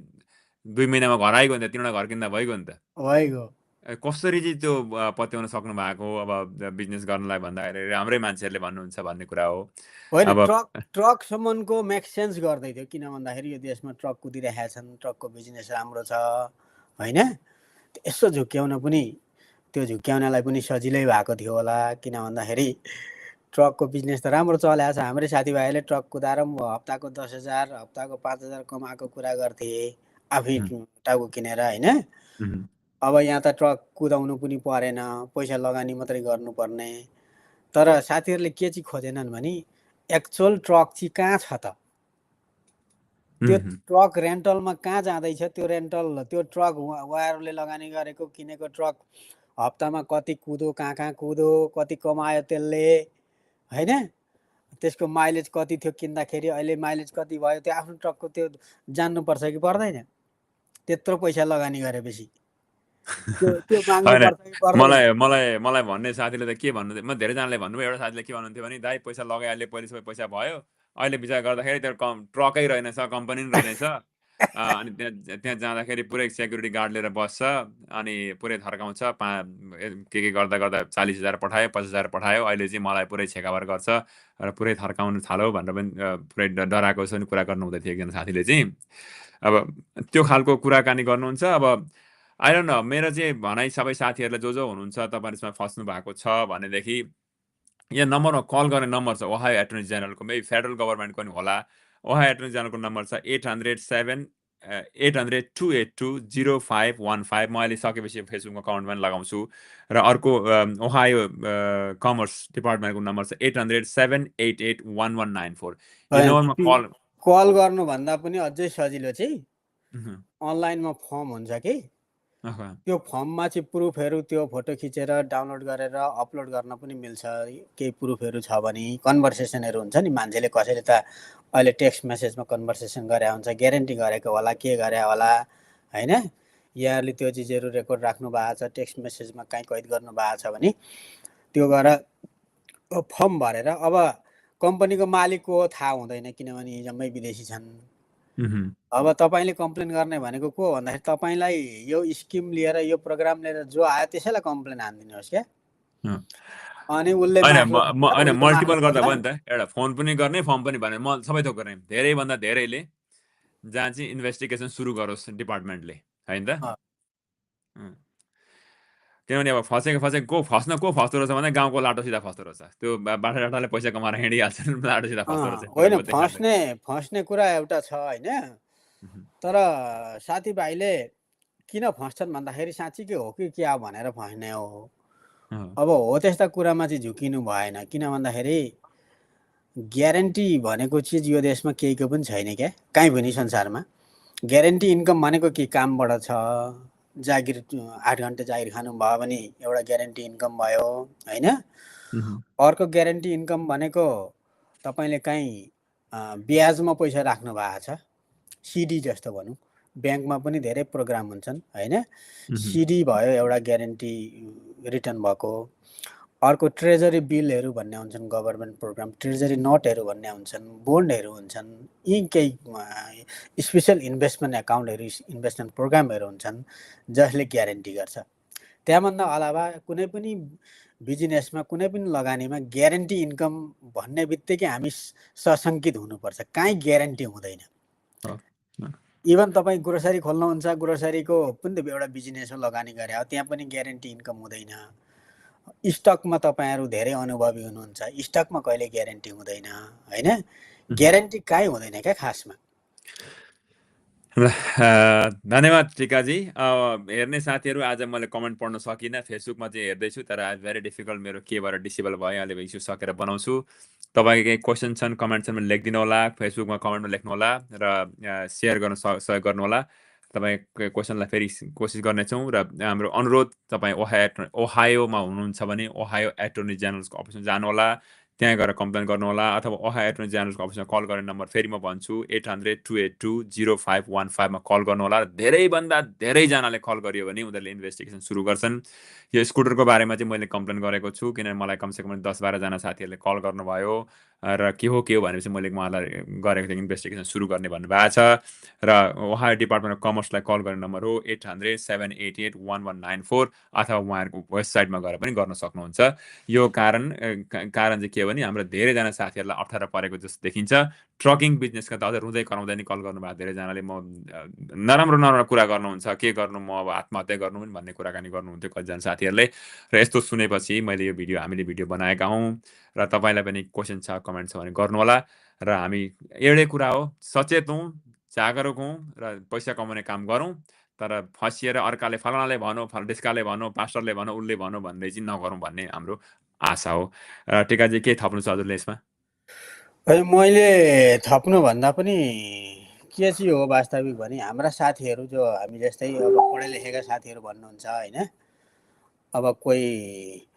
2 महिनामा घर आइगयो नि त, 3वटा घर किन्दा भइगयो नि त। कसरी चाहिँ त्यो पत्याउन सक्नु भएको अब बिजनेस गर्नलाई भन्दाखेरि राम्रै मान्छेहरूले भन्नुहुन्छ भन्ने कुरा हो। होइन, ट्रकसम्मको मेक सेन्स गर्दै थियो, किन भन्दाखेरि यो देशमा ट्रक कुदिरहेका छन्, ट्रकको बिजनेस राम्रो छ होइन। यसो झुक्क्याउन पनि, त्यो झुक्क्याउनलाई पनि सजिलै भएको थियो होला, किन भन्दाखेरि ट्रकको बिजनेस त राम्रो चलेको छ। हाम्रै साथीभाइले ट्रक कुदाएर हप्ताको 10,000, हप्ताको 5,000 कमाएको कुरा गर्थे आफै टाउको किनेर होइन। अब यहाँ त ट्रक कुदाउनु पनि परेन, पैसा लगानी मात्रै गर्नुपर्ने। तर साथीहरूले के चाहिँ खोजेनन् भने एक्चुअल ट्रक चाहिँ कहाँ छ त, त्यो ट्रक रेन्टलमा कहाँ जाँदैछ, त्यो रेन्टल, त्यो ट्रक उहाँहरूले लगानी गरेको किनेको ट्रक हप्तामा कति कुदो, कहाँ कुदो, कति कमायो त्यसले होइन। त्यसको माइलेज कति थियो किन्दाखेरि, अहिले माइलेज कति भयो, त्यो आफ्नो ट्रकको त्यो जान्नुपर्छ कि पर्दैन? त्यत्रो पैसा लगानी गरेपछि त्यो माग्नुपर्छ कि पर्दैन? मलाई भन्ने साथीले त के भन्नु, म धेरैजनाले भन्नुभयो, एउटा साथीले के भन्नुहुन्थ्यो भने, दाइ पैसा लगाइहाल्यो, पहिले सबै पैसा भयो, अहिले विचार गर्दाखेरि त्यो ट्रकै रहेनछ, कम्पनी पनि रहेनछ। अनि त्यहाँ जाँदाखेरि पुरै सेक्युरिटी गार्ड लिएर बस्छ, अनि पुरै थर्काउँछ, के गर्दा 40,000 पठायो, 50,000 पठायो, अहिले चाहिँ मलाई पुरै छेकाबार गर्छ र पुरै थर्काउनु थाल्यो भनेर पनि पुरै डराएको जस्तो पनि कुरा गर्नुहुँदै थियो एकजना साथीले चाहिँ। अब त्यो खालको कुराकानी गर्नुहुन्छ। अब आई डोन्ट नो, मेरो चाहिँ भनाइ सबै साथीहरूलाई जो हुनुहुन्छ तपाईँहरू यसमा फस्नु भएको छ भनेदेखि यहाँ नम्बरमा कल गर्ने नम्बर छ ओहायो एटर्नी जेनरलको, मेबी फेडरल गभर्मेन्टको पनि होला। ओहायो एटर्नी जेनरलको नम्बर छ 800-782-0515। म अहिले सकेपछि फेसबुक अकाउन्टमा पनि लगाउँछु। र अर्को ओहायो कमर्स डिपार्टमेन्टको नम्बर छ 800-788-1194। यो नम्बरमा कल गर्नुभन्दा पनि अझै सजिलो चाहिँ अनलाइनमा फर्म हुन्छ कि, त्यो फर्ममा चाहिँ प्रुफहरू, त्यो फोटो खिचेर डाउनलोड गरेर अपलोड गर्न पनि मिल्छ। केही प्रुफहरू छ भने, कन्भर्सेसनहरू हुन्छ नि, मान्छेले कसैले त अहिले टेक्स्ट मेसेजमा कन्भर्सेसन गरे हुन्छ, ग्यारेन्टी गरेको होला, के गरे होला होइन। यहाँहरूले त्यो चिजहरू रेकर्ड राख्नु भएको छ, टेक्स्ट मेसेजमा काहीँ कैद गर्नु भएको छ भने त्यो गरेर फर्म भरेर, अब कम्पनीको मालिकको थाहा हुँदैन किनभने जम्मै विदेशी छन्। अब तपाईँले कम्प्लेन गर्ने भनेको को भन्दाखेरि तपाईँलाई यो स्किम लिएर, यो प्रोग्राम लिएर जो आयो त्यसैलाई कम्प्लेन हानिदिनुहोस् क्या। अनि उसले मल्टिपल गर्दा भयो नि त, एउटा फोन पनि गर्ने, फर्म पनि भर्ने, म सबै थोक गर्ने, धेरैभन्दा धेरैले जहाँ चाहिँ इन्भेस्टिगेसन सुरु गरोस् डिपार्टमेन्टले होइन त। किनभने अब फसेको फस्दो रहेछ भने गाउँको लाटो सिधा फस्दो रहेछ, त्यो बाटाले पैसा कमाएर हिँडिहाल्छन्, लाटो सिधा फस्दो रहेछ, कुरा होइन, बुझ्दै खाँदैन। फस्ने कुरा एउटा छ होइन, तर साथीभाइले किन फस्छन् भन्दाखेरि साँच्चीकै हो कि क्या भनेर फस्ने हो। अब हो त्यस्ता कुरामा चाहिँ झुकिनु भएन, किन भन्दाखेरि ग्यारेन्टी भनेको चिज यो देशमा केहीको पनि छैन क्या, कहीँ पनि संसारमा। ग्यारेन्टी इन्कम भनेको के कामबाट छ, जागिर 8 घन्टा जागिर खानुभयो भने एउटा ग्यारेन्टी इन्कम भयो होइन। अर्को ग्यारेन्टी इन्कम भनेको तपाईँले कहीँ ब्याजमा पैसा राख्नु भएको छ, सिडी जस्तो भनौँ, ब्याङ्कमा पनि धेरै प्रोग्राम हुन्छन् होइन, सिडी भयो एउटा ग्यारेन्टी रिटर्न भएको। अर्को ट्रेजरी बिलहरू भन्ने हुन्छन्, गभर्मेन्ट प्रोग्राम, ट्रेजरी नोटहरू भन्ने हुन्छन्, बोन्डहरू हुन्छन्, यी केही स्पेसल इन्भेस्टमेन्ट एकाउन्टहरू, इन्भेस्टमेन्ट प्रोग्रामहरू हुन्छन् जसले ग्यारेन्टी गर्छ। त्यहाँभन्दा अलावा कुनै पनि बिजनेसमा, कुनै पनि लगानीमा ग्यारेन्टी इन्कम भन्ने बित्तिकै हामी सशङ्कित हुनुपर्छ, काहीँ ग्यारेन्टी हुँदैन। इभन तपाईँ ग्रोसरी खोल्नुहुन्छ, ग्रोसरीको पनि त एउटा बिजनेस हो, लगानी गरे हो, त्यहाँ पनि ग्यारेन्टी इन्कम हुँदैन। स्टकमा तपाईँहरू धेरै अनुभवी हुनुहुन्छ, स्टकमा कहिले ग्यारेन्टी हुँदैन होइन, ग्यारेन्टी काहीँ हुँदैन क्या खासमा। धन्यवाद टिकाजी। हेर्ने साथीहरू, आज मैले कमेन्ट पढ्न सकिनँ, फेसबुकमा चाहिँ हेर्दैछु, तर आज भेरी डिफिकल्ट, मेरो केबाट डिसेबल भयो, अहिले इस्यु सकेर बनाउँछु। तपाईँको केही क्वेसन छन्, कमेन्ट छन् भने लेखिदिनु होला, फेसबुकमा कमेन्टमा लेख्नु होला र सेयर गर्न सहयोग गर्नु होला। तपाईँको क्वेसनलाई फेरि कोसिस गर्नेछौँ र हाम्रो अनुरोध, तपाईँ ओहायोमा हुनुहुन्छ भने ओहायो एटर्नी जेनरलको अफिसमा जानु होला, त्यहाँ गएर कम्प्लेन गर्नु होला, अथवा ओहायो एटर्नी जेनरलको अफिसमा कल गर्ने नम्बर फेरि म भन्छु 800-282-0515 मा कल गर्नु होला। धेरैभन्दा धेरैजनाले कल गरियो भने उनीहरूले इन्भेस्टिगेसन सुरु गर्छन्। यो स्कुटरको बारेमा चाहिँ मैले कम्प्लेन गरेको छु, किनभने मलाई कमसेकम 10-12 जना साथीहरूले कल गर्नुभयो र के हो भनेपछि मैले उहाँलाई गरेको थिएँ, इन्भेस्टिगेसन सुरु गर्ने भन्नुभएको छ। र ओहायो डिपार्टमेन्ट अफ कमर्सलाई कल गर्ने नम्बर हो 800-788-1194, अथवा उहाँहरूको वेबसाइटमा गएर पनि गर्न सक्नुहुन्छ। यो कारण चाहिँ के हो भने हाम्रो धेरैजना साथीहरूलाई अप्ठ्यारो परेको जस्तो देखिन्छ। ट्रकिङ बिजनेसका त अझ रुँदै कराउँदै नि कल गर्नुभएको धेरैजनाले, म नराम्रो कुरा गर्नुहुन्छ, के गर्नु, म अब आत्महत्या गर्नु पनि भन्ने कुराकानी गर्नुहुन्थ्यो कतिजना साथीहरूले। र यस्तो सुनेपछि हामीले हामीले भिडियो बनाएका हौँ, र तपाईँलाई पनि क्वेसन छ, कमेन्ट छ भने गर्नु होला। र हामी एउटै कुरा हो, सचेत हौँ, जागरुक हौँ र पैसा कमाउने काम गरौँ, तर फसिएर अर्काले फलानाले भनौँ, ढिस्काले भनौँ, पास्टरले भनौँ, उसले भनौँ भन्दै चाहिँ नगरौँ भन्ने हाम्रो आशा हो। टिकाजी, के थप्नु छ हजुरले यसमा? मैले थप्नुभन्दा पनि के चाहिँ हो वास्तविक भने, हाम्रा साथीहरू जो हामी जस्तै अब पढे लेखेका साथीहरू भन्नुहुन्छ होइन, अब कोही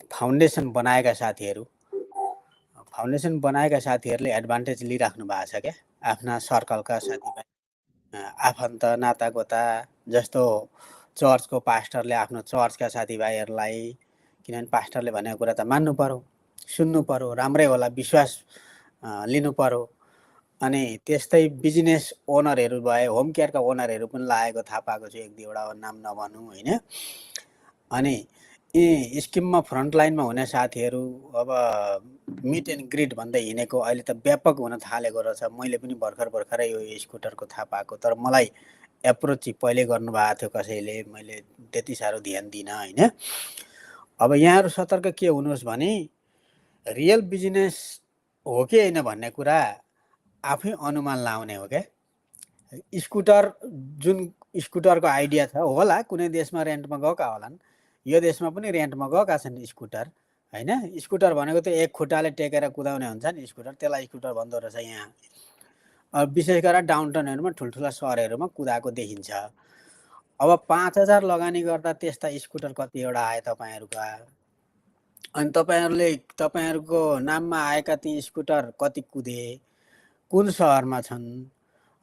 फाउन्डेसन बनाएका साथीहरूले एडभान्टेज लिइराख्नु भएको छ क्या, आफ्ना सर्कलका साथीभाइ, आफन्त नातागोता, जस्तो चर्चको पास्टरले आफ्नो चर्चका साथीभाइहरूलाई, किनभने पास्टरले भनेको कुरा त मान्नु पर्यो, सुन्नु पर्यो, राम्रै होला, विश्वास लिनु पर्यो। अनि त्यस्तै बिजनेस ओनरहरू भए, होम केयरका ओनरहरू पनि लागेको थाहा पाएको छु, 1-2वटा नाम नभनौँ होइन। अनि यी स्किममा फ्रन्टलाइनमा हुने साथीहरू अब मिट एन्ड ग्रिड भन्दै हिँडेको अहिले त व्यापक हुन थालेको रहेछ। मैले पनि भर्खरै यो स्कुटरको थाहा पाएको, तर मलाई एप्रोच चाहिँ पहिले गर्नुभएको थियो कसैले, मैले त्यति साह्रो ध्यान दिइनँ होइन। अब यहाँहरू सतर्क के हुनुहोस् भने, रियल बिजनेस हो कि होइन भन्ने कुरा आफै अनुमान लाउने हो क्या। स्कुटर, जुन स्कुटरको आइडिया छ होला, कुनै देशमा रेन्टमा गएका होलान्, यो देशमा पनि रेन्टमा गएका छन् स्कुटर होइन। स्कुटर भनेको त एक खुट्टाले टेकेर कुदाउने हुन्छ नि स्कुटर, त्यसलाई स्कुटर भन्दो रहेछ यहाँ। विशेष गरेर डाउनटाउनहरूमा, ठुल्ठुला सहरहरूमा कुदाएको देखिन्छ। अब 5,000 लगानी गर्दा त्यस्ता स्कुटर कतिवटा आए तपाईँहरूका, अनि तपाईँहरूको नाममा आएका ती स्कुटर कति कुदे, कुन सहरमा छन्,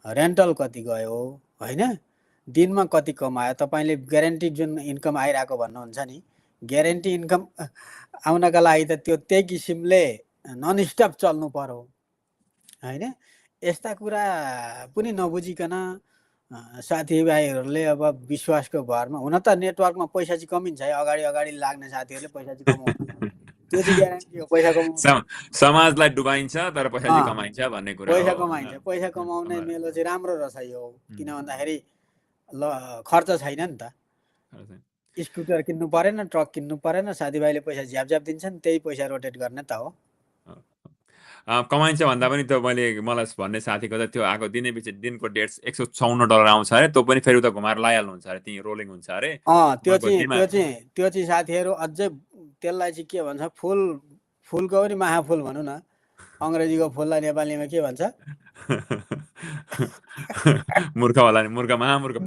रेन्टल कति गयो होइन, दिनमा कति कमायो, तपाईँले ग्यारेन्टी जुन इन्कम आइरहेको भन्नुहुन्छ नि, ग्यारेन्टी इन्कम आउनका लागि त त्यही किसिमले ननस्टप चल्नु पर्यो होइन। यस्ता कुरा पनि नबुझिकन साथीभाइहरूले अब विश्वासको भरमा, हुन त नेटवर्कमा पैसा चाहिँ कमिन्छ है, अगाडि लाग्ने साथीहरूले पैसा चाहिँ कमाउँछ, त्यो चाहिँ ग्यारेन्टी हो, पैसा कमाउँछ, समाजलाई डुबाइन्छ तर पैसा चाहिँ कमाइन्छ भन्ने कुरा हो। पैसा कमाइन्छ, पैसा कमाउने मेलो चाहिँ राम्रो रहेछ यो, किन भन्दाखेरि खर्च छैन नि त। स्कुटर किन्नु परेन, ट्रक किन्नु परेन, साथीभाइले पैसा झ्याप झ्याप दिन्छन्, त्यही पैसा रोटेट गर्ने त हो। कमाइन्छ भन्दा पनि त्यो मलाई भन्ने साथीको त त्यो आएको दिनको डेट्स $154 आउँछ अरे, त्यो पनि फेरि उता घुमाएर लगाइहाल्नुहुन्छ अरे, त्यहीँ रोलिङ हुन्छ अरे। त्यो चाहिँ साथीहरू अझै त्यसलाई चाहिँ के भन्छ, फुलको पनि महाफुल भनौँ न, अङ्ग्रेजीको फुललाई नेपालीमा के भन्छ, मूर्ख होला नि, महामूर्ख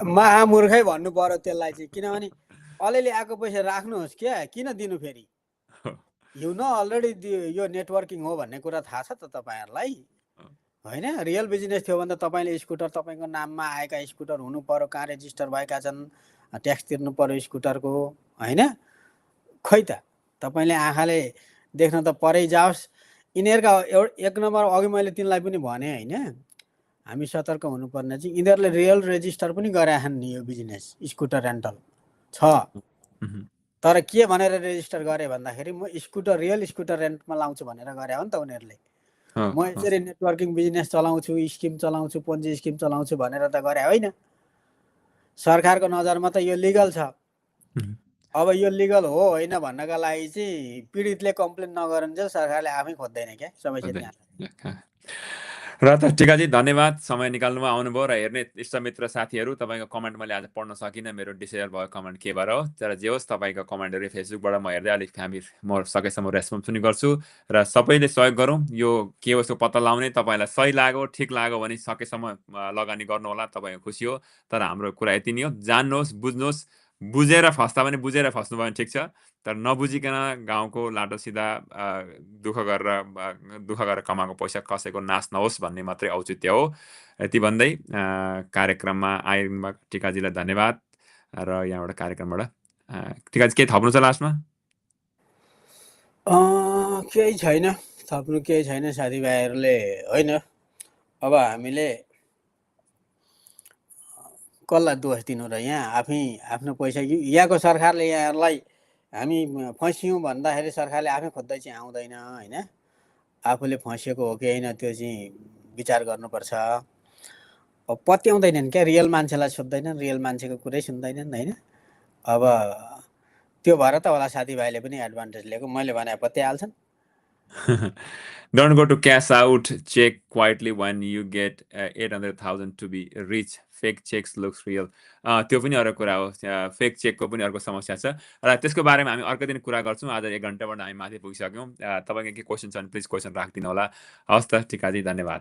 महामूर्खै भन्नु पर्यो त्यसलाई चाहिँ। किनभने अलिअलि आएको पैसा राख्नुहोस् क्या, किन दिनु फेरि? अलरेडी यो नेटवर्किङ हो भन्ने कुरा थाहा छ त तपाईँहरूलाई, होइन? रियल बिजनेस थियो भने त तपाईँले स्कुटर तपाईँको नाममा आएका स्कुटर हुनु पर्यो, कहाँ रेजिस्टर भएका छन्, ट्याक्स तिर्नु पर्यो स्कुटरको, होइन? खै त तपाईँले आँखाले देख्न त परै जाओस्। यिनीहरूका एक नम्बर अघि मैले तिनलाई पनि भने, होइन, हामी सतर्क हुनुपर्ने चाहिँ यिनीहरूले रियल रेजिस्टर पनि गराएछन् नि। यो बिजनेस स्कुटर रेन्टल छ, तर के भनेर रेजिस्टर गरे भन्दाखेरि म रियल स्कुटर रेन्टमा लाउँछु भनेर गरे हो नि त उनीहरूले। म यसरी नेटवर्किङ बिजनेस चलाउँछु, स्किम चलाउँछु, पोन्जी स्किम चलाउँछु भनेर त गरे होइन। सरकारको नजरमा त यो लिगल छ। अब यो लिगल हो होइन भन्नका लागि चाहिँ पीडितले कम्प्लेन नगरुन्जेल सरकारले आफै खोज्दैन क्या समस्या त्यहाँ। र त टिकाजी धन्यवाद, समय निकाल्नुमा आउनुभयो र हेर्ने इष्टमित्र साथीहरू, तपाईँको कमेन्ट मैले आज पढ्न सकिनँ, मेरो डिसेबल भयो कमेन्ट के भएर हो। तर जे होस्, तपाईँको कमेन्टहरू फेसबुकबाट म हेर्दै अलिक म सकेसम्म रेस्पोन्स पनि गर्छु र सबैले सहयोग गरौँ। यो के हो पत्ता लगाउने, तपाईँलाई सही लाग्यो ठिक लाग्यो भने सकेसम्म लगानी गर्नु होला, तपाईँको खुसी हो। तर हाम्रो कुरा यति नै हो, जान्नुहोस्, बुझ्नुहोस्, बुझेर फस्दा पनि बुझेर फस्नु भयो भने ठिक छ, तर नबुझिकन गाउँको लाटो सिधा दुःख गरेर कमाएको पैसा कसैको नाश नहोस् भन्ने मात्रै औचित्य हो। यति भन्दै कार्यक्रममा आइरहनु टिकाजीलाई धन्यवाद। र यहाँबाट कार्यक्रमबाट टिकाजी केही थप्नु छ लास्टमा? केही छैन, थप्नु केही छैन साथीभाइहरूले, होइन? अब हामीले कसलाई दोष दिनु र? यहाँ आफ्नो पैसा यहाँको सरकारले यहाँहरूलाई हामी फस्यौँ भन्दाखेरि सरकारले आफै खोज्दै चाहिँ आउँदैन, होइन? आफूले फँसेको हो कि होइन त्यो चाहिँ विचार गर्नुपर्छ। अब पत्याउँदैनन् क्या, रियल मान्छेलाई सोध्दैनन्, रियल मान्छेको कुरै सुन्दैनन्, होइन? अब त्यो भएर त होला साथीभाइले पनि एडभान्टेज लिएको, मैले भने पत्याइहाल्छन्। Don't go to cash out check quietly when you get 800,000 to be rich. Fake checks looks real. त्यो पनि अर्को कुरा हो, फेक चेकको पनि अर्को समस्या छ र त्यसको बारेमा हामी अर्को दिन कुरा गर्छौँ। आज 1 घन्टाबाट हामी माथि पुगिसक्यौँ। तपाईँको के क्वेसन छ भने प्लिज क्वेसन राखिदिनु होला। हवस् त टिकाजी, धन्यवाद।